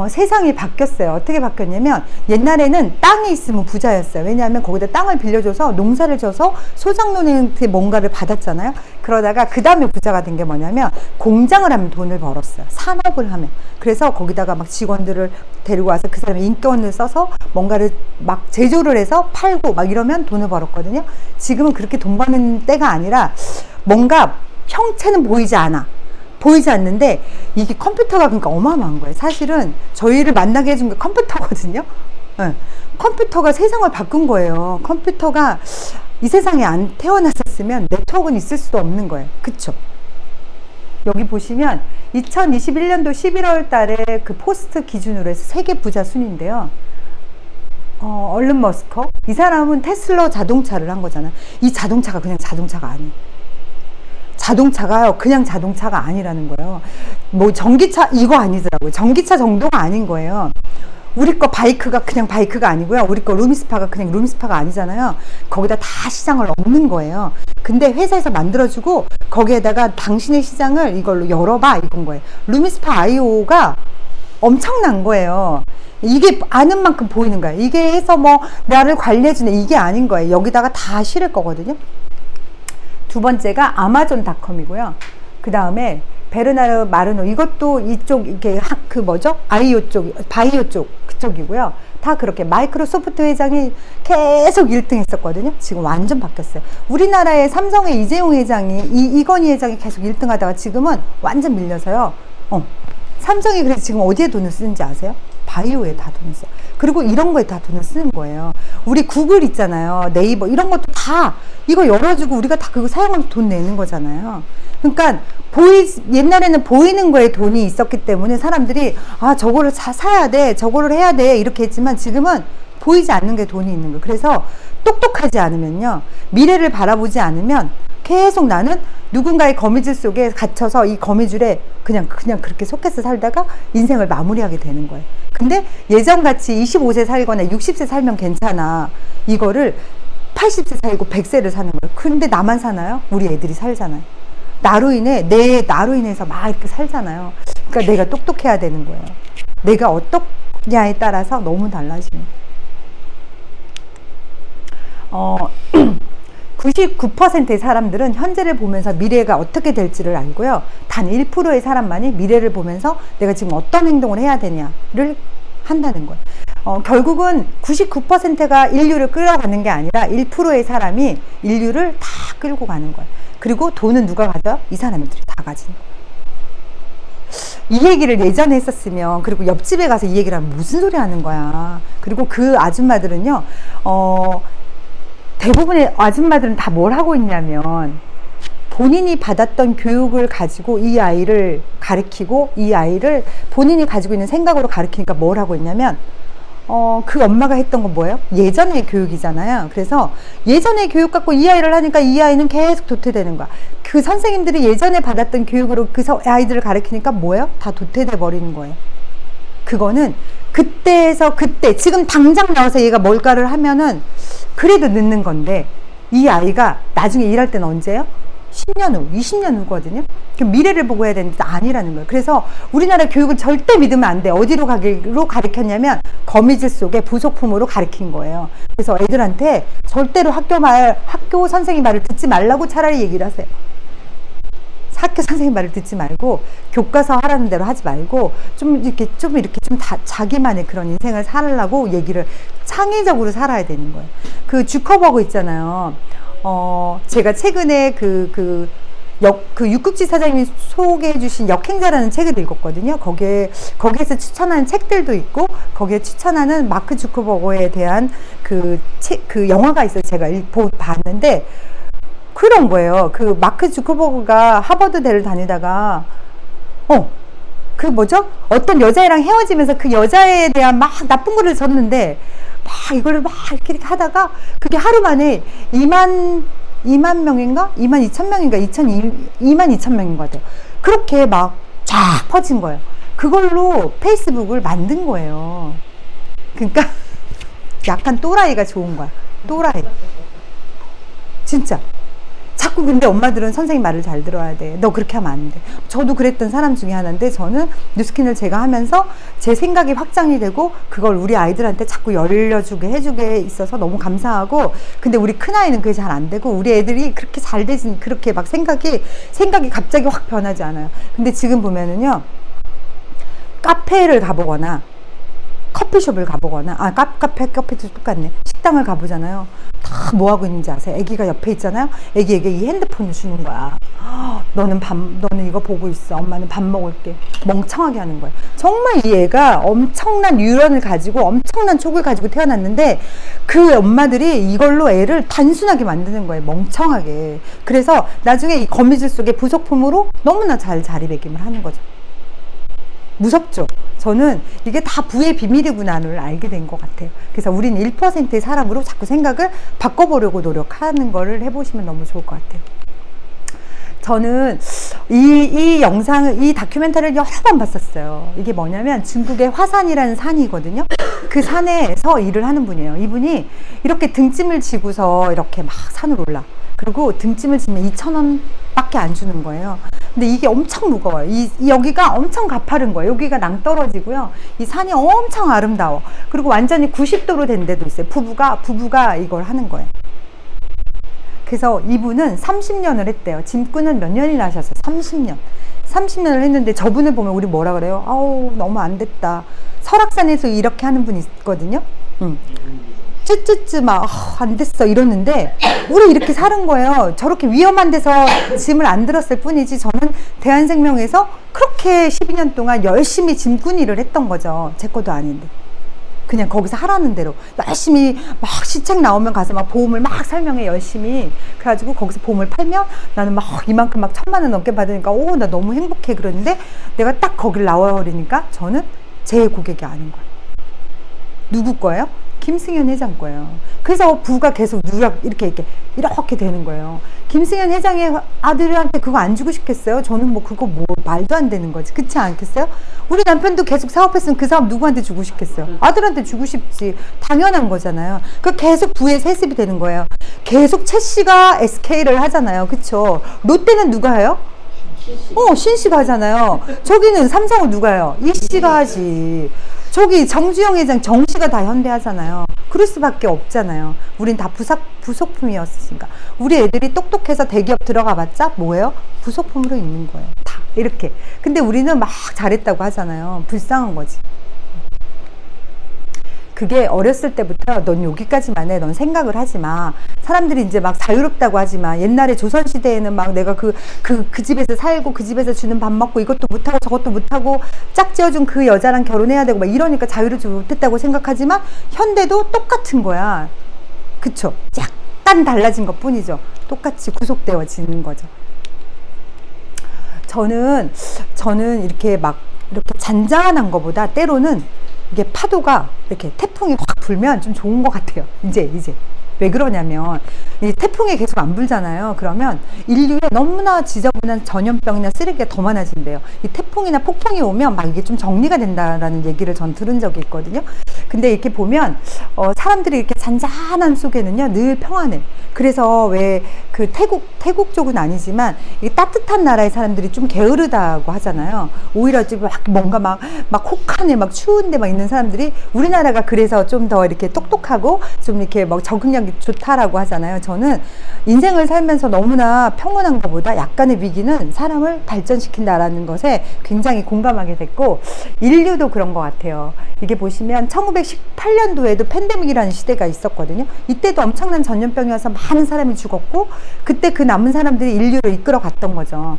세상이 바뀌었어요. 어떻게 바뀌었냐면 옛날에는 땅이 있으면 부자였어요. 왜냐하면 거기다 땅을 빌려줘서 농사를 져서 소작농한테 뭔가를 받았잖아요. 그러다가 그 다음에 부자가 된 게 뭐냐면 공장을 하면 돈을 벌었어요. 산업을 하면. 그래서 거기다가 막 직원들을 데리고 와서 그 사람의 인건을 써서 뭔가를 막 제조를 해서 팔고 막 이러면 돈을 벌었거든요. 지금은 그렇게 돈 버는 때가 아니라 뭔가 형체는 보이지 않아. 보이지 않는데 이게 컴퓨터가 그러니까 어마어마한 거예요. 사실은 저희를 만나게 해준 게 컴퓨터거든요. 네. 컴퓨터가 세상을 바꾼 거예요. 컴퓨터가 이 세상에 안 태어났었으면 네트워크는 있을 수도 없는 거예요. 그쵸? 여기 보시면 2021년도 11월 달에 그 포스트 기준으로 해서 세계 부자 순인데요. 얼른 머스크. 이 사람은 테슬라 자동차를 한 거잖아요. 이 자동차가 그냥 자동차가 아니에요. 자동차가요, 그냥 자동차가 아니라는 거예요. 뭐 전기차 이거 아니더라고요. 전기차 정도가 아닌 거예요. 우리 거 바이크가 그냥 바이크가 아니고요. 우리 거 루미스파가 그냥 루미스파가 아니잖아요. 거기다 다 시장을 얻는 거예요. 근데 회사에서 만들어주고 거기에다가 당신의 시장을 이걸로 열어봐 이건 거예요. 루미스파 IO가 엄청난 거예요. 이게 아는 만큼 보이는 거예요. 이게 해서 뭐 나를 관리해주는 이게 아닌 거예요. 여기다가 다 실을 거거든요. 두 번째가 아마존닷컴이고요. 그 다음에 베르나르 마르노, 이것도 이쪽 이렇게 그 뭐죠? 아이오 쪽, 바이오 쪽 그쪽이고요. 다 그렇게 마이크로소프트 회장이 계속 1등 했었거든요. 지금 완전 바뀌었어요. 우리나라의 삼성의 이재용 회장이 이건희 회장이 계속 1등 하다가 지금은 완전 밀려서요. 삼성이 그래서 지금 어디에 돈을 쓰는지 아세요? 바이오에 다 돈을 써요. 그리고 이런 거에 다 돈을 쓰는 거예요. 우리 구글 있잖아요. 네이버 이런 것도 다 이거 열어주고 우리가 다 그거 사용하면서 돈 내는 거잖아요. 그러니까 옛날에는 보이는 거에 돈이 있었기 때문에 사람들이 저거를 사야 돼, 저거를 해야 돼 이렇게 했지만 지금은 보이지 않는 게 돈이 있는 거예요. 그래서 똑똑하지 않으면요, 미래를 바라보지 않으면 계속 나는 누군가의 거미줄 속에 갇혀서 이 거미줄에 그냥 그렇게 속해서 살다가 인생을 마무리하게 되는 거예요. 근데 예전같이 25세 살거나 60세 살면 괜찮아. 이거를 80세 살고 100세를 사는 거예요. 근데 나만 사나요? 우리 애들이 살잖아요. 나로 인해서 막 이렇게 살잖아요. 그러니까 내가 똑똑해야 되는 거예요. 내가 어떻냐에 따라서 너무 달라지는 거예요. 99%의 사람들은 현재를 보면서 미래가 어떻게 될지를 알고요. 단 1%의 사람만이 미래를 보면서 내가 지금 어떤 행동을 해야 되냐를 한다는 거예요. 결국은 99%가 인류를 끌어가는 게 아니라 1%의 사람이 인류를 다 끌고 가는 거예요. 그리고 돈은 누가 가져요? 이 사람들이 다 가지는 거예요. 이 얘기를 예전에 했었으면, 그리고 옆집에 가서 이 얘기를 하면 무슨 소리 하는 거야. 그리고 그 아줌마들은요, 대부분의 아줌마들은 다 뭘 하고 있냐면 본인이 받았던 교육을 가지고 이 아이를 가르치고 이 아이를 본인이 가지고 있는 생각으로 가르치니까 뭘 하고 있냐면 그 엄마가 했던 건 뭐예요? 예전의 교육이잖아요. 그래서 예전의 교육 갖고 이 아이를 하니까 이 아이는 계속 도태되는 거야. 그 선생님들이 예전에 받았던 교육으로 그 아이들을 가르치니까 뭐예요? 다 도태돼 버리는 거예요. 그거는 그때에서 그때, 지금 당장 나와서 얘가 뭘까를 하면은 그래도 늦는 건데, 이 아이가 나중에 일할 때는 언제예요? 10년 후, 20년 후거든요. 미래를 보고 해야 되는데 아니라는 거예요. 그래서 우리나라 교육은 절대 믿으면 안 돼. 어디로 가기로 가르쳤냐면 거미줄 속에 부속품으로 가르친 거예요. 그래서 애들한테 절대로 학교 선생님 말을 듣지 말라고 차라리 얘기를 하세요. 학교 선생님 말을 듣지 말고 교과서 하라는 대로 하지 말고 좀 이렇게 자기만의 그런 인생을 살라고 얘기를, 창의적으로 살아야 되는 거예요. 그 주커버그 있잖아요. 제가 최근에 그 육국지 사장님이 소개해 주신 역행자라는 책을 읽었거든요. 거기에서 추천하는 책들도 있고, 거기에 추천하는 마크 주커버그에 대한 그 영화가 있어요. 제가 봤는데, 그런 거예요. 그 마크 주커버그가 하버드대를 다니다가, 어떤 여자애랑 헤어지면서 그 여자애에 대한 막 나쁜 거를 썼는데, 막 이거를 막 이렇게 하다가, 그게 하루 만에 2만 명인가? 2만 2천 명인가? 2만 2천 명인 것 같아요. 그렇게 막 쫙 퍼진 거예요. 그걸로 페이스북을 만든 거예요. 그러니까 약간 또라이가 좋은 거야. 또라이. 진짜. 자꾸 근데 엄마들은 선생님 말을 잘 들어야 돼. 너 그렇게 하면 안 돼. 저도 그랬던 사람 중에 하나인데, 저는 뉴스킨을 제가 하면서 제 생각이 확장이 되고 그걸 우리 아이들한테 자꾸 열려주게 해주게 있어서 너무 감사하고, 근데 우리 큰아이는 그게 잘 안 되고, 우리 애들이 그렇게 잘 되진, 그렇게 막 생각이 갑자기 확 변하지 않아요. 근데 지금 보면은요, 카페를 가보거나 커피숍을 가보거나, 카페도 똑같네. 식당을 가보잖아요. 다 뭐 하고 있는지 아세요? 애기가 옆에 있잖아요. 애기에게 이 핸드폰을 주는 거야. 너는 이거 보고 있어. 엄마는 밥 먹을게. 멍청하게 하는 거야. 정말 이 애가 엄청난 뉴런을 가지고, 엄청난 촉을 가지고 태어났는데, 그 엄마들이 이걸로 애를 단순하게 만드는 거예요. 멍청하게. 그래서 나중에 이 거미줄 속의 부속품으로 너무나 잘 자리매김을 하는 거죠. 무섭죠? 저는 이게 다 부의 비밀이구나를 알게 된 것 같아요. 그래서 우리는 1%의 사람으로 자꾸 생각을 바꿔보려고 노력하는 거를 해보시면 너무 좋을 것 같아요. 저는 이 다큐멘터리를 여러 번 봤었어요. 이게 뭐냐면 중국의 화산이라는 산이거든요. 그 산에서 일을 하는 분이에요. 이분이 이렇게 등짐을 지고서 이렇게 막 산을 올라. 그리고 등짐을 지면 2,000원 밖에 안 주는 거예요. 근데 이게 엄청 무거워요. 여기가 엄청 가파른 거예요. 여기가 낭떠러지고요. 이 산이 엄청 아름다워. 그리고 완전히 90도로 된 데도 있어요. 부부가 이걸 하는 거예요. 그래서 이분은 30년을 했대요. 짐꾼은 몇 년이나 하셨어요? 30년을 했는데, 저분을 보면 우리 뭐라 그래요? 아우, 너무 안 됐다. 설악산에서 이렇게 하는 분이 있거든요. 쯔쯔쯔 막 안 됐어 이러는데, 우리 이렇게 사는 거예요. 저렇게 위험한 데서 짐을 안 들었을 뿐이지, 저는 대한생명에서 그렇게 12년 동안 열심히 짐꾼 일을 했던 거죠. 제 것도 아닌데. 그냥 거기서 하라는 대로 열심히 막 시책 나오면 가서 막 보험을 막 설명해, 열심히. 그래가지고 거기서 보험을 팔면 나는 막 이만큼 막 1,000만 원 넘게 받으니까 나 너무 행복해. 그러는데 내가 딱 거길 나와버리니까 저는 제 고객이 아닌 거예요. 누구 거예요? 김승현 회장 거예요. 그래서 부가 계속 이렇게 되는 거예요. 김승현 회장의 아들한테 그거 안 주고 싶겠어요? 저는 그거 말도 안 되는 거지. 그렇지 않겠어요? 우리 남편도 계속 사업했으면 그 사업 누구한테 주고 싶겠어요? 아들한테 주고 싶지. 당연한 거잖아요. 계속 부에 세습이 되는 거예요. 계속 최 씨가 SK를 하잖아요. 그쵸? 롯데는 누가 해요? 신씨가 하잖아요. 저기는 삼성은 누가 해요? 이씨가 하지. 저기 정주영 회장 정씨가 다 현대하잖아요. 그럴 수밖에 없잖아요. 우린 다 부속품이었으니까. 우리 애들이 똑똑해서 대기업 들어가 봤자 뭐예요? 부속품으로 있는 거예요. 다 이렇게. 근데 우리는 막 잘했다고 하잖아요. 불쌍한 거지. 그게 어렸을 때부터 넌 여기까지만 해. 넌 생각을 하지 마. 사람들이 이제 막 자유롭다고 하지만, 옛날에 조선시대에는 막 내가 그 집에서 살고 그 집에서 주는 밥 먹고 이것도 못하고 저것도 못하고 짝지어준 그 여자랑 결혼해야 되고 막 이러니까 자유롭지 못했다고 생각하지만, 현대도 똑같은 거야. 그쵸? 약간 달라진 것 뿐이죠. 똑같이 구속되어지는 거죠. 저는 이렇게 잔잔한 것보다 때로는 이게 파도가 이렇게 태풍이 확 불면 좀 좋은 것 같아요. 이제. 왜 그러냐면 이 태풍이 계속 안 불잖아요. 그러면 인류에 너무나 지저분한 전염병이나 쓰레기가 더 많아진대요. 이 태풍이나 폭풍이 오면 막 이게 좀 정리가 된다라는 얘기를 전 들은 적이 있거든요. 근데 이렇게 보면 사람들이 이렇게 잔잔한 속에는요 늘 평안해. 그래서 왜 그 태국 쪽은 아니지만 이 따뜻한 나라의 사람들이 좀 게으르다고 하잖아요. 오히려 좀 막 뭔가 막 혹한에 막 추운데 막 있는 사람들이 우리나라가 그래서 좀 더 이렇게 똑똑하고 좀 이렇게 막 적응력이 좋다라고 하잖아요. 저는 인생을 살면서 너무나 평온한 것보다 약간의 위기는 사람을 발전시킨다라는 것에 굉장히 공감하게 됐고, 인류도 그런 것 같아요. 이게 보시면 1918년도에도 팬데믹이라는 시대가 있었거든요. 이때도 엄청난 전염병이어서 많은 사람이 죽었고, 그때 그 남은 사람들이 인류를 이끌어 갔던 거죠.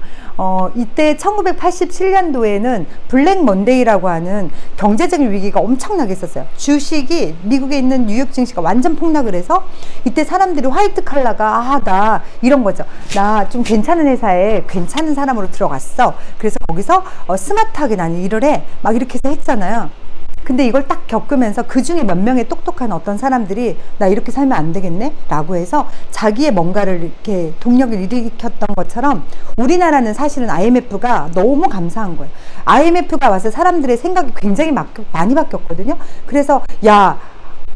이때 1987년도에는 블랙 먼데이라고 하는 경제적인 위기가 엄청나게 있었어요. 주식이 미국에 있는 뉴욕 증시가 완전 폭락을 해서 이때 사람들이 화이트 칼라가 나 이런 거죠. 나 좀 괜찮은 회사에 괜찮은 사람으로 들어갔어. 그래서 거기서 스마트하게 나는 일을 해. 막 이렇게 해서 했잖아요. 근데 이걸 딱 겪으면서 그 중에 몇 명의 똑똑한 어떤 사람들이 나 이렇게 살면 안 되겠네? 라고 해서 자기의 뭔가를 이렇게 동력을 일으켰던 것처럼 우리나라는 사실은 IMF가 너무 감사한 거예요. IMF가 와서 사람들의 생각이 굉장히 많이 바뀌었거든요. 그래서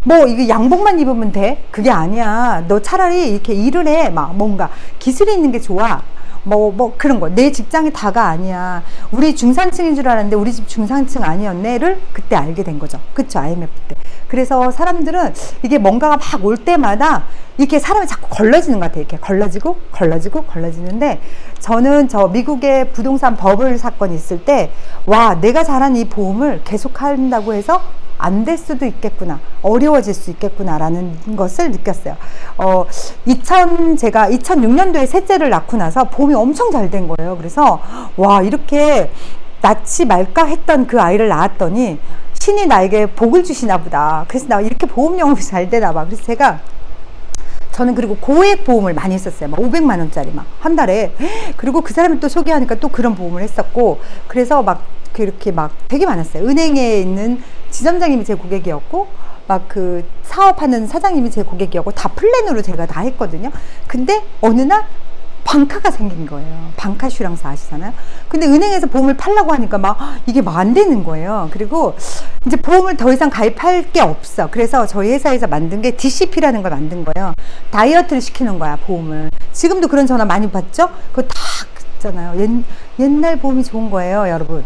뭐 이거 양복만 입으면 돼? 그게 아니야. 너 차라리 이렇게 일을 해. 막 뭔가 기술이 있는 게 좋아. 뭐 그런 거. 내 직장이 다가 아니야. 우리 중산층인 줄 알았는데 우리 집 중산층 아니었네를 그때 알게 된 거죠. 그쵸? IMF 때. 그래서 사람들은 이게 뭔가가 막 올 때마다 이렇게 사람이 자꾸 걸러지는 것 같아요. 이렇게 걸러지는데, 저는 저 미국의 부동산 버블 사건이 있을 때 내가 잘한 이 보험을 계속 한다고 해서 안 될 수도 있겠구나, 어려워질 수 있겠구나 라는 것을 느꼈어요. 제가 2006년도에 셋째를 낳고 나서 보험이 엄청 잘 된 거예요. 그래서 이렇게 낳지 말까 했던 그 아이를 낳았더니 신이 나에게 복을 주시나 보다. 그래서 나 이렇게 보험 영업이 잘 되나 봐. 그래서 저는 그리고 고액 보험을 많이 했었어요. 막 500만 원짜리 막 한 달에. 그리고 그 사람을 또 소개하니까 또 그런 보험을 했었고, 그래서 그렇게 되게 많았어요. 은행에 있는 지점장님이 제 고객이었고, 그 사업하는 사장님이 제 고객이었고, 다 플랜으로 제가 다 했거든요. 근데 어느 날 방카가 생긴 거예요. 방카슈랑스 아시잖아요? 근데 은행에서 보험을 팔라고 하니까 이게 안 되는 거예요. 그리고 이제 보험을 더 이상 가입할 게 없어. 그래서 저희 회사에서 만든 게 DCP라는 걸 만든 거예요. 다이어트를 시키는 거야, 보험을. 지금도 그런 전화 많이 받죠? 그거 다 있잖아요. 옛날 보험이 좋은 거예요, 여러분.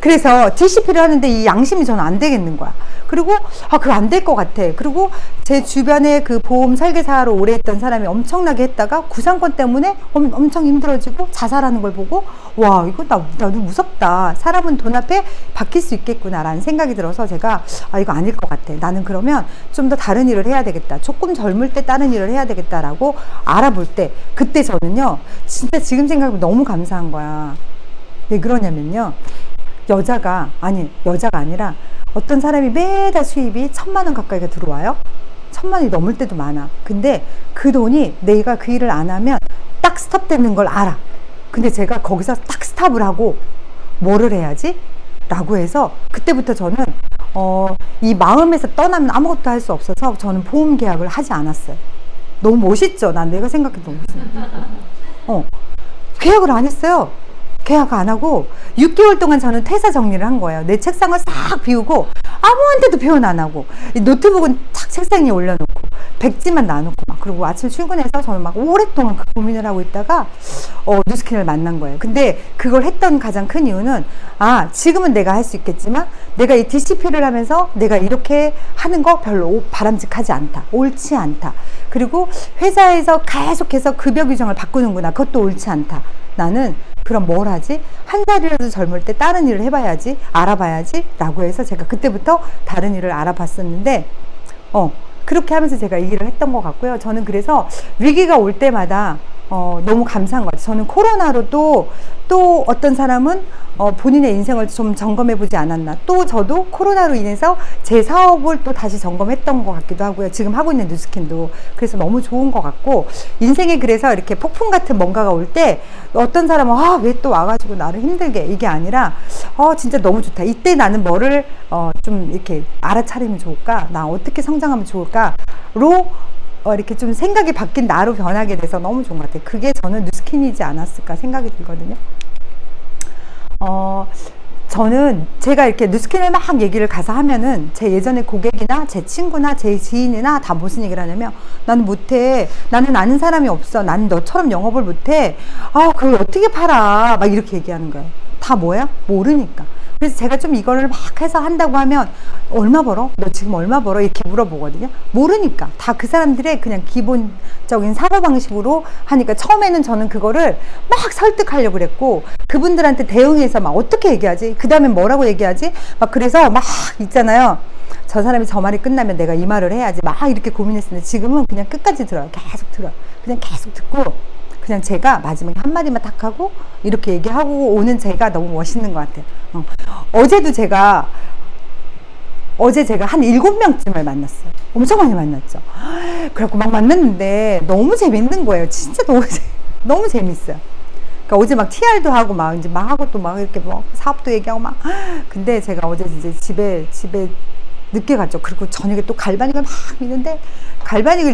그래서 DCP를 하는데 이 양심이 저는 안 되겠는 거야. 그리고 그거 안 될 것 같아. 그리고 제 주변에 그 보험 설계사로 오래 했던 사람이 엄청나게 했다가 구상권 때문에 엄청 힘들어지고 자살하는 걸 보고 이거 나도 무섭다. 사람은 돈 앞에 바뀔 수 있겠구나 라는 생각이 들어서 제가 이거 아닐 것 같아. 나는 그러면 좀 더 다른 일을 해야 되겠다. 조금 젊을 때 다른 일을 해야 되겠다라고 알아볼 때, 그때 저는요 진짜 지금 생각하면 너무 감사한 거야. 왜 그러냐면요, 여자가 아니라 어떤 사람이 매달 수입이 1,000만 원 가까이가 들어와요. 1,000만 원이 넘을 때도 많아. 근데 그 돈이 내가 그 일을 안 하면 딱 스톱되는 걸 알아. 근데 제가 거기서 딱 스탑을 하고 뭐를 해야지? 라고 해서 그때부터 저는 이 마음에서 떠나면 아무것도 할 수 없어서 저는 보험 계약을 하지 않았어요. 너무 멋있죠? 내가 생각해도 멋있어. 계약을 안 했어요. 계약 안 하고 6개월 동안 저는 퇴사 정리를 한 거예요. 내 책상을 싹 비우고 아무한테도 표현 안 하고 노트북은 탁 책상 위에 올려놓고 백지만 놔놓고 그리고 아침 출근해서 저는 오랫동안 그 고민을 하고 있다가 누스킨을 만난 거예요. 근데 그걸 했던 가장 큰 이유는 지금은 내가 할 수 있겠지만 내가 이 DCP를 하면서 내가 이렇게 하는 거 별로 바람직하지 않다, 옳지 않다. 그리고 회사에서 계속해서 급여 규정을 바꾸는구나, 그것도 옳지 않다. 나는 그럼 뭘 하지? 한 살이라도 젊을 때 다른 일을 해봐야지, 알아봐야지 라고 해서 제가 그때부터 다른 일을 알아봤었는데 그렇게 하면서 제가 이 일을 했던 것 같고요. 저는 그래서 위기가 올 때마다 너무 감사한 것 같아요. 저는 코로나로 또 어떤 사람은 본인의 인생을 좀 점검해 보지 않았나. 또 저도 코로나로 인해서 제 사업을 또 다시 점검했던 것 같기도 하고요. 지금 하고 있는 뉴스킨도. 그래서 너무 좋은 것 같고, 인생에 그래서 이렇게 폭풍 같은 뭔가가 올 때 어떤 사람은 왜 또 와가지고 나를 힘들게, 이게 아니라 진짜 너무 좋다. 이때 나는 뭐를 좀 이렇게 알아차리면 좋을까, 나 어떻게 성장하면 좋을까로 이렇게 좀 생각이 바뀐 나로 변하게 돼서 너무 좋은 것 같아요. 그게 저는 뉴스킨이지 않았을까 생각이 들거든요. 저는 제가 이렇게 뉴스킨을 막 얘기를 가서 하면은 제 예전에 고객이나 제 친구나 제 지인이나 다 무슨 얘기를 하냐면, 나는 못해, 나는 아는 사람이 없어, 나는 너처럼 영업을 못해, 그걸 어떻게 팔아, 막 이렇게 얘기하는 거예요. 다 뭐야? 모르니까. 그래서 제가 좀 이거를 막 해서 한다고 하면, 얼마 벌어? 너 지금 얼마 벌어? 이렇게 물어보거든요. 모르니까. 다 그 사람들의 그냥 기본적인 사고방식으로 하니까, 처음에는 저는 그거를 막 설득하려고 그랬고, 그분들한테 대응해서 막 어떻게 얘기하지? 그 다음에 뭐라고 얘기하지? 막 그래서 막 있잖아요. 저 사람이 저 말이 끝나면 내가 이 말을 해야지. 막 이렇게 고민했었는데, 지금은 그냥 끝까지 들어요. 계속 들어요. 그냥 계속 듣고, 그냥 제가 마지막에 한마디만 딱 하고 이렇게 얘기하고 오는 제가 너무 멋있는 것 같아요. 어제 제가 한 7명쯤을 만났어요. 엄청 많이 만났죠. 그래갖고 막 만났는데 너무 재밌는 거예요. 진짜 너무 재밌어요. 그러니까 어제 막 TR도 하고 막 이제 막 하고 또 막 이렇게 뭐 사업도 얘기하고 막. 근데 제가 어제 이제 집에 늦게 갔죠. 그리고 저녁에 또 갈바닉을 막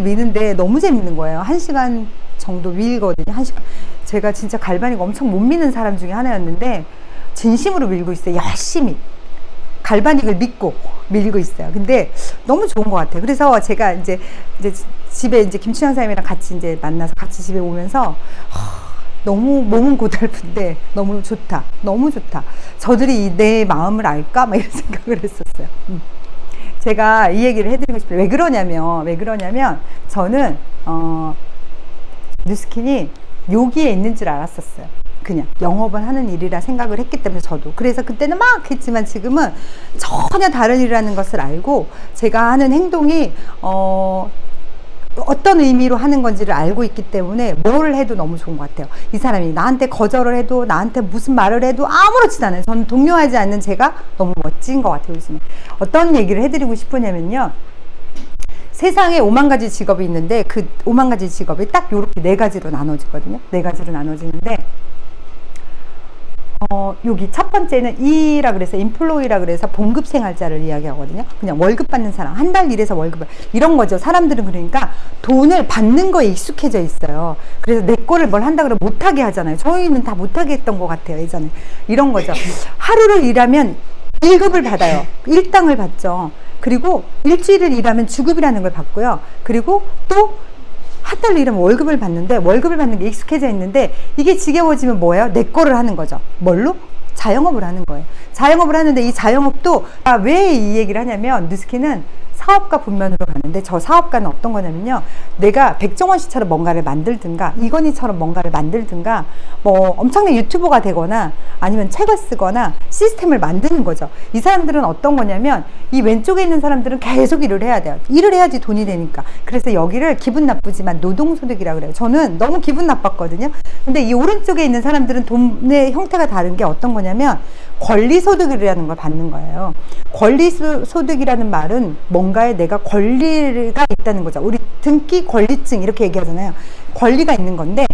미는데 너무 재밌는 거예요. 1시간 정도 밀거든요. 1시간. 제가 진짜 갈바닉 엄청 못 미는 사람 중에 하나였는데, 진심으로 밀고 있어요. 열심히. 갈바닉을 믿고 밀고 있어요. 근데 너무 좋은 것 같아요. 그래서 제가 이제 집에 이제 김치현 사장님이랑 같이 이제 만나서 같이 집에 오면서, 너무 몸은 고달픈데 너무 좋다. 너무 좋다. 저들이 내 마음을 알까? 막 이런 생각을 했었어요. 제가 이 얘기를 해드리고 싶어요. 왜 그러냐면 저는 뉴스킨이 여기에 있는 줄 알았었어요. 그냥 영업을 하는 일이라 생각을 했기 때문에 저도. 그래서 그때는 막 했지만 지금은 전혀 다른 일이라는 것을 알고, 제가 하는 행동이 어떤 의미로 하는 건지를 알고 있기 때문에 뭘 해도 너무 좋은 것 같아요. 이 사람이 나한테 거절을 해도, 나한테 무슨 말을 해도 아무렇지도 않아요. 저는 동요하지 않는 제가 너무 멋진 것 같아요. 요즘에 어떤 얘기를 해드리고 싶으냐면요, 세상에 5만 가지 직업이 있는데 그 5만 가지 직업이 딱 요렇게 4가지로 나눠지거든요. 4가지로 나눠지는데, 여기 첫 번째는 E라 그래서 인플로이라 그래서 봉급 생활자를 이야기하거든요. 그냥 월급 받는 사람, 한 달 일해서 월급을, 이런 거죠. 사람들은 그러니까 돈을 받는 거에 익숙해져 있어요. 그래서 내 거를 뭘 한다 그러면 못하게 하잖아요. 저희는 다 못하게 했던 것 같아요, 예전에. 이런 거죠. 하루를 일하면 1급을 받아요. 일당을 받죠. 그리고 일주일을 일하면 주급이라는 걸 받고요. 그리고 또 한 달 일하면 월급을 받는데, 월급을 받는 게 익숙해져 있는데, 이게 지겨워지면 뭐예요? 내 거를 하는 거죠. 뭘로? 자영업을 하는 거예요. 자영업을 하는데, 이 자영업도 왜 이 얘기를 하냐면, 뉴스킨은 사업가 분면으로 가는데, 저 사업가는 어떤 거냐면요, 내가 백종원 씨처럼 뭔가를 만들든가, 이건희처럼 뭔가를 만들든가, 뭐 엄청난 유튜버가 되거나 아니면 책을 쓰거나 시스템을 만드는 거죠. 이 사람들은 어떤 거냐면, 이 왼쪽에 있는 사람들은 계속 일을 해야 돼요. 일을 해야지 돈이 되니까. 그래서 여기를 기분 나쁘지만 노동소득이라고 그래요. 저는 너무 기분 나빴거든요. 근데 이 오른쪽에 있는 사람들은 돈의 형태가 다른 게 어떤 거냐면, 권리소득이라는 걸 받는 거예요. 권리소득이라는 말은 뭔가에 내가 권리가 있다는 거죠. 우리 등기 권리증 이렇게 얘기하잖아요. 권리가 있는 건데,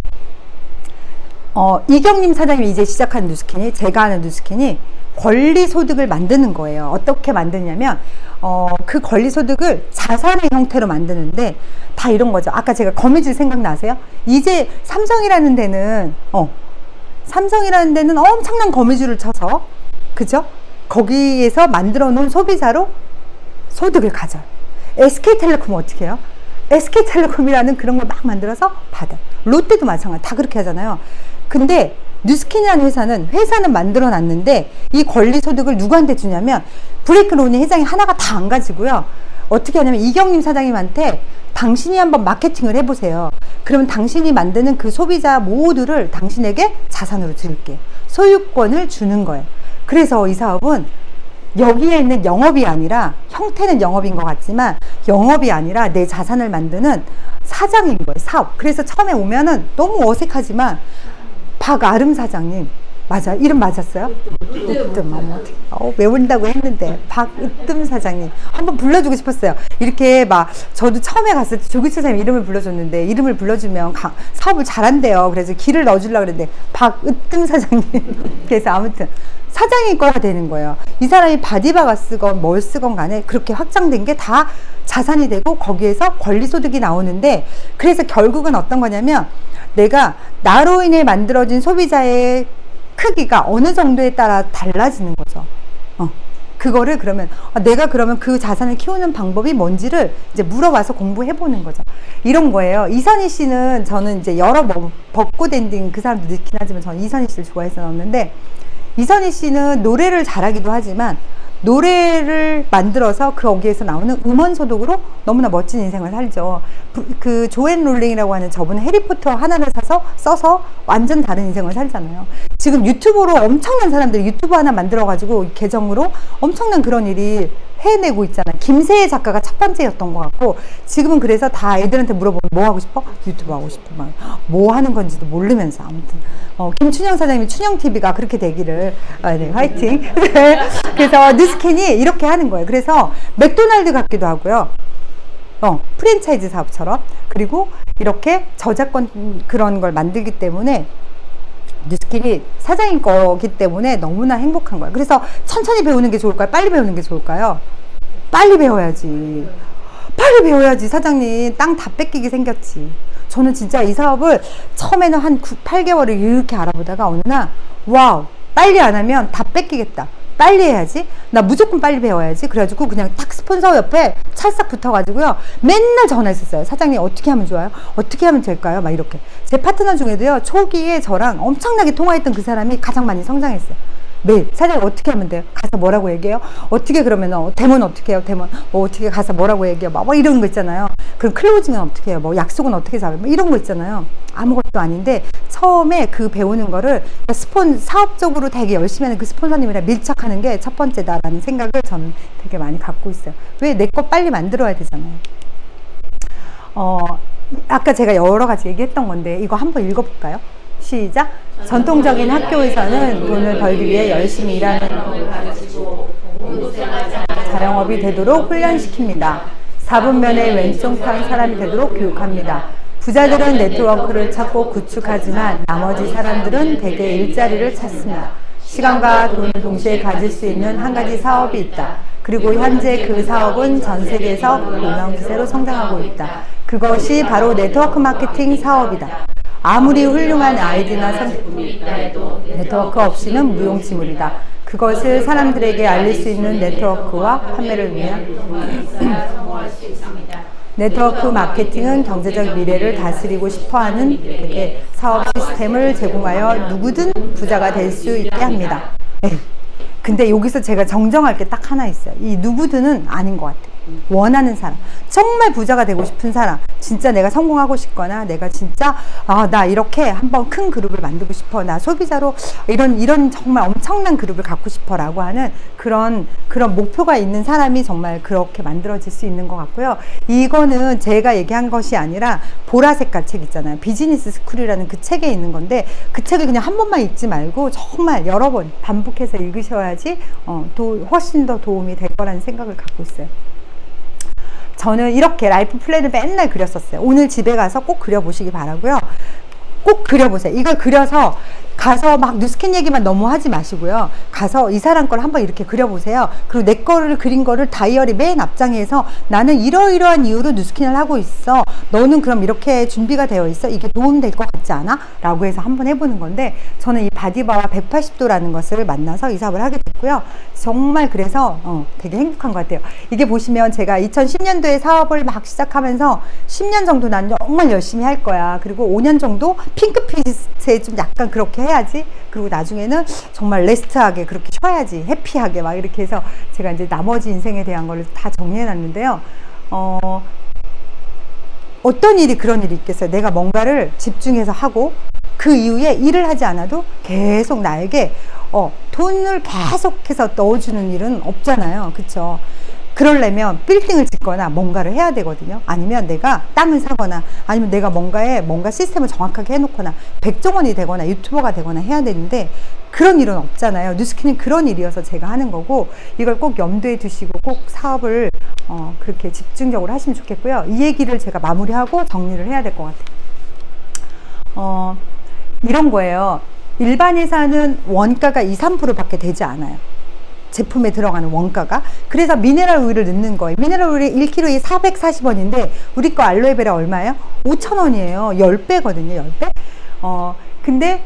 이경림 사장님이 이제 시작한 뉴스킨이, 제가 하는 뉴스킨이 권리소득을 만드는 거예요. 어떻게 만드냐면, 그 권리소득을 자산의 형태로 만드는데, 다 이런 거죠. 아까 제가 거미줄 생각나세요? 이제 삼성이라는 데는 엄청난 거미줄을 쳐서, 그죠? 거기에서 만들어 놓은 소비자로 소득을 가져요. SK텔레콤은 어떻게 해요? SK텔레콤이라는 그런 걸 막 만들어서 받아요. 롯데도 마찬가지. 다 그렇게 하잖아요. 근데 뉴스킨이라는 회사는 만들어 놨는데, 이 권리소득을 누구한테 주냐면, 브레이크론이 회장이 하나가 다 안 가지고요. 어떻게 하냐면, 이경림 사장님한테 당신이 한번 마케팅을 해보세요. 그러면 당신이 만드는 그 소비자 모두를 당신에게 자산으로 드릴게요. 소유권을 주는 거예요. 그래서 이 사업은 여기에 있는 영업이 아니라, 형태는 영업인 것 같지만 영업이 아니라 내 자산을 만드는 사장인 거예요. 사업. 그래서 처음에 오면은 너무 어색하지만 박아름 사장님 맞아, 이름 맞았어요? 으뜸. 외운다고 했는데 박으뜸 사장님 한번 불러주고 싶었어요. 이렇게 막 저도 처음에 갔을 때 조기철 사장님 이름을 불러줬는데 이름을 불러주면 사업을 잘한대요. 그래서 길을 넣어주려고 그랬는데 박으뜸 사장님 그래서 아무튼 사장이 거가 되는 거예요. 이 사람이 바디바가 쓰건 뭘 쓰건 간에 그렇게 확장된 게 다 자산이 되고 거기에서 권리소득이 나오는데, 그래서 결국은 어떤 거냐면 내가 나로 인해 만들어진 소비자의 크기가 어느 정도에 따라 달라지는 거죠. 그거를 그러면 내가 그러면 그 자산을 키우는 방법이 뭔지를 이제 물어봐서 공부해 보는 거죠. 이런 거예요. 이선희 씨는 저는 이제 여러 벚꽃 엔딩 그 사람도 넣긴 하지만 저는 이선희 씨를 좋아해서 넣었는데, 이선희 씨는 노래를 잘하기도 하지만 노래를 만들어서 거기에서 나오는 음원 소득으로 너무나 멋진 인생을 살죠. 그 조앤 롤링이라고 하는 저분은 해리포터 하나를 써서 완전 다른 인생을 살잖아요. 지금 유튜브로 엄청난 사람들이 유튜브 하나 만들어가지고 계정으로 엄청난 그런 일이 해내고 있잖아요. 김세혜 작가가 첫 번째였던 것 같고, 지금은 그래서 다 애들한테 물어보면 뭐 하고 싶어? 유튜브 하고 싶어. 막 뭐 하는 건지도 모르면서 아무튼 김춘영 사장님이 춘영TV가 그렇게 되기를 네, 화이팅. 그래서 뉴스캔이 이렇게 하는 거예요. 그래서 맥도날드 같기도 하고요. 프랜차이즈 사업처럼. 그리고 이렇게 저작권 그런 걸 만들기 때문에 뉴스킨이 사장인 거기 때문에 너무나 행복한 거예요. 그래서 천천히 배우는 게 좋을까요? 빨리 배우는 게 좋을까요? 빨리 배워야지. 빨리 배워야지. 사장님 땅 다 뺏기게 생겼지. 저는 진짜 이 사업을 처음에는 한 8개월을 이렇게 알아보다가 어느 날 와우, 빨리 안 하면 다 뺏기겠다. 빨리 해야지. 나 무조건 빨리 배워야지. 그래가지고 그냥 딱 스폰서 옆에 찰싹 붙어가지고요. 맨날 전화했었어요. 사장님 어떻게 하면 좋아요? 어떻게 하면 될까요? 막 이렇게. 제 파트너 중에도요. 초기에 저랑 엄청나게 통화했던 그 사람이 가장 많이 성장했어요. 매일 사장님 어떻게 하면 돼요? 가서 뭐라고 얘기해요? 어떻게 그러면 대문 어떻게 해요? 대문 뭐 어떻게 가서 뭐라고 얘기해요? 뭐 이런 거 있잖아요. 그럼 클로징은 어떻게 해요? 뭐 약속은 어떻게 잡아요? 뭐 이런 거 있잖아요. 아무것도 아닌데 처음에 그 배우는 거를 사업적으로 되게 열심히 하는 그 스폰서님이랑 밀착하는 게 첫 번째다라는 생각을 저는 되게 많이 갖고 있어요. 왜? 내 거 빨리 만들어야 되잖아요. 아까 제가 여러 가지 얘기했던 건데 이거 한번 읽어볼까요? 시작. 전통적인 학교에서는 돈을 벌기 위해 열심히 일하는 자영업이 되도록 훈련시킵니다. 4분면의 왼쪽판 사람이 되도록 교육합니다. 부자들은 네트워크를 찾고 구축하지만 나머지 사람들은 대개 일자리를 찾습니다. 시간과 돈을 동시에 가질 수 있는 한 가지 사업이 있다. 그리고 현재 그 사업은 전 세계에서 놀라운 기세로 성장하고 있다. 그것이 바로 네트워크 마케팅 사업이다. 아무리 훌륭한 아이디나 상품이 있다 해도 네트워크 없이는 무용지물이다. 그것을 사람들에게 알릴 수 있는 네트워크와 판매를 위한 네트워크 마케팅은 경제적 미래를 다스리고 싶어하는 그에게 사업 시스템을 제공하여 누구든 부자가 될 수 있게 합니다. 근데 여기서 제가 정정할 게 딱 하나 있어요. 이 누구든은 아닌 것 같아요. 원하는 사람, 정말 부자가 되고 싶은 사람, 진짜 내가 성공하고 싶거나 내가 진짜 나 이렇게 한번 큰 그룹을 만들고 싶어, 나 소비자로 이런 정말 엄청난 그룹을 갖고 싶어 라고 하는 그런 목표가 있는 사람이 정말 그렇게 만들어질 수 있는 것 같고요. 이거는 제가 얘기한 것이 아니라 보라색깔 책 있잖아요. 비즈니스 스쿨이라는 그 책에 있는 건데, 그 책을 그냥 한 번만 읽지 말고 정말 여러 번 반복해서 읽으셔야지 훨씬 더 도움이 될 거라는 생각을 갖고 있어요. 저는 이렇게 라이프 플랜을 맨날 그렸었어요. 오늘 집에 가서 꼭 그려보시기 바라고요. 꼭 그려보세요. 이걸 그려서 가서 막 뉴스캔 얘기만 너무 하지 마시고요. 가서 이 사람 걸 한번 이렇게 그려보세요. 그리고 내 거를 그린 거를 다이어리 맨 앞장에서 나는 이러이러한 이유로 뉴스캔을 하고 있어. 너는 그럼 이렇게 준비가 되어 있어? 이게 도움될 것 같지 않아? 라고 해서 한번 해보는 건데, 저는 이 바디바와 180도라는 것을 만나서 이 사업을 하게 됐고요. 정말 그래서 되게 행복한 것 같아요. 이게 보시면 제가 2010년도에 사업을 막 시작하면서 10년 정도 난 정말 열심히 할 거야. 그리고 5년 정도 핑크빛에 좀 약간 그렇게 해야지. 그리고 나중에는 정말 레스트하게 그렇게 쉬어야지. 해피하게 막 이렇게 해서 제가 이제 나머지 인생에 대한 걸 다 정리해 놨는데요. 어떤 일이 그런 일이 있겠어요. 내가 뭔가를 집중해서 하고 그 이후에 일을 하지 않아도 계속 나에게 돈을 계속해서 넣어주는 일은 없잖아요. 그쵸? 그러려면 빌딩을 짓거나 뭔가를 해야 되거든요. 아니면 내가 땅을 사거나 아니면 내가 뭔가 시스템을 정확하게 해놓거나 백종원이 되거나 유튜버가 되거나 해야 되는데 그런 일은 없잖아요. 뉴스킨은 그런 일이어서 제가 하는 거고 이걸 꼭 염두에 두시고 꼭 사업을 그렇게 집중적으로 하시면 좋겠고요. 이 얘기를 제가 마무리하고 정리를 해야 될 것 같아요. 이런 거예요. 일반 회사는 원가가 2~3% 밖에 되지 않아요. 제품에 들어가는 원가가. 그래서 미네랄 오일을 넣는 거예요. 미네랄 오일이 1kg에 440원인데 우리 거 알로에베라 얼마예요? 5,000원이에요. 10배거든요. 10배. 근데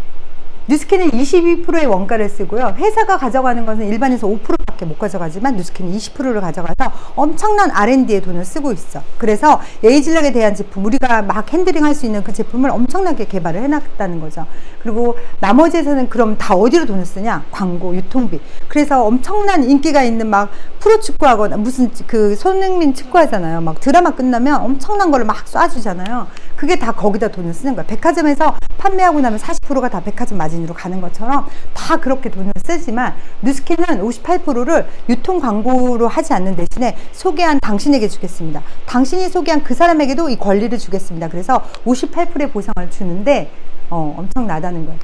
뉴스킨은 22%의 원가를 쓰고요. 회사가 가져가는 것은 일반에서 5%밖에 못 가져가지만 뉴스킨은 20%를 가져가서 엄청난 R&D에 돈을 쓰고 있어. 그래서 에이즐락에 대한 제품, 우리가 막 핸들링 할 수 있는 그 제품을 엄청나게 개발을 해놨다는 거죠. 그리고 나머지 회사는 그럼 다 어디로 돈을 쓰냐? 광고, 유통비. 그래서 엄청난 인기가 있는 막 프로축구 하거나 무슨 그 손흥민 축구 하잖아요. 막 드라마 끝나면 엄청난 거를 막 쏴주잖아요. 그게 다 거기다 돈을 쓰는 거야. 백화점에서 판매하고 나면 40%가 다 백화점 마진으로 가는 것처럼 다 그렇게 돈을 쓰지만 뉴스킨은 58%를 유통 광고로 하지 않는 대신에 소개한 당신에게 주겠습니다. 당신이 소개한 그 사람에게도 이 권리를 주겠습니다. 그래서 58%의 보상을 주는데 엄청나다는 거예요.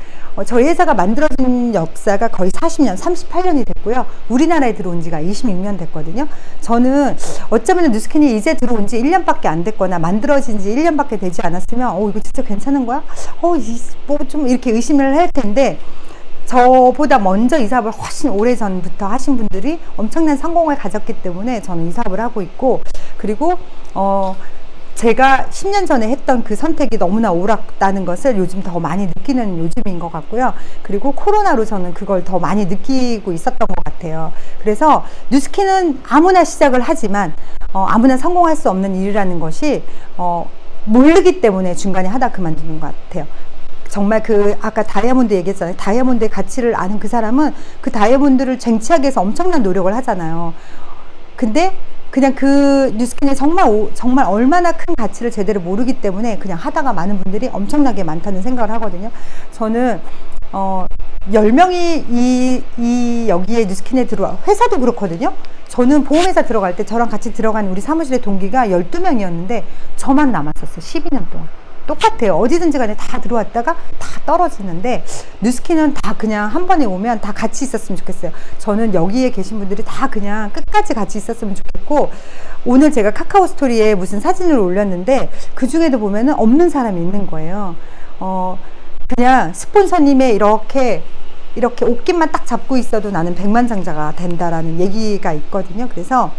저희 회사가 만들어진 역사가 거의 40년, 38년이 됐고요. 우리나라에 들어온 지가 26년 됐거든요. 저는 어쩌면 뉴스킨이 이제 들어온 지 1년밖에 안 됐거나 만들어진 지 1년밖에 되지 않았으면 이거 진짜 괜찮은 거야? 뭐 좀 이렇게 의심을 할 텐데 저보다 먼저 이 사업을 훨씬 오래전부터 하신 분들이 엄청난 성공을 가졌기 때문에 저는 이 사업을 하고 있고 그리고 제가 10년 전에 했던 그 선택이 너무나 옳았다는 것을 요즘 더 많이 느끼는 요즘인 것 같고요. 그리고 코로나로 저는 그걸 더 많이 느끼고 있었던 것 같아요. 그래서 뉴스킨은 아무나 시작을 하지만 아무나 성공할 수 없는 일이라는 것이 모르기 때문에 중간에 하다 그만두는 것 같아요. 정말 아까 다이아몬드 얘기했잖아요. 다이아몬드의 가치를 아는 그 사람은 그 다이아몬드를 쟁취하기 위해서 엄청난 노력을 하잖아요. 근데 그냥 그 뉴스킨의 정말 얼마나 큰 가치를 제대로 모르기 때문에 그냥 하다가 많은 분들이 엄청나게 많다는 생각을 하거든요. 저는 10명이 여기에 뉴스킨에 들어와 회사도 그렇거든요. 저는 보험회사 들어갈 때 저랑 같이 들어간 우리 사무실의 동기가 12명이었는데 저만 남았었어요. 12년 동안. 똑같아요. 어디든지 간에 다 들어왔다가 다 떨어지는데 뉴스킨은 다 그냥 한 번에 오면 다 같이 있었으면 좋겠어요. 저는 여기에 계신 분들이 다 그냥 끝까지 같이 있었으면 좋겠고 오늘 제가 카카오 스토리에 무슨 사진을 올렸는데 그 중에도 보면은 없는 사람이 있는 거예요. 그냥 스폰서님의 이렇게 옷깃만 딱 잡고 있어도 나는 백만장자가 된다라는 얘기가 있거든요. 그래서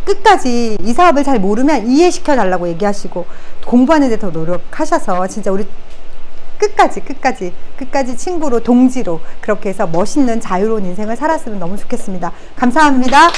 끝까지 이 사업을 잘 모르면 이해시켜 달라고 얘기하시고 공부하는 데 더 노력하셔서 진짜 우리 끝까지 친구로 동지로 그렇게 해서 멋있는 자유로운 인생을 살았으면 너무 좋겠습니다. 감사합니다.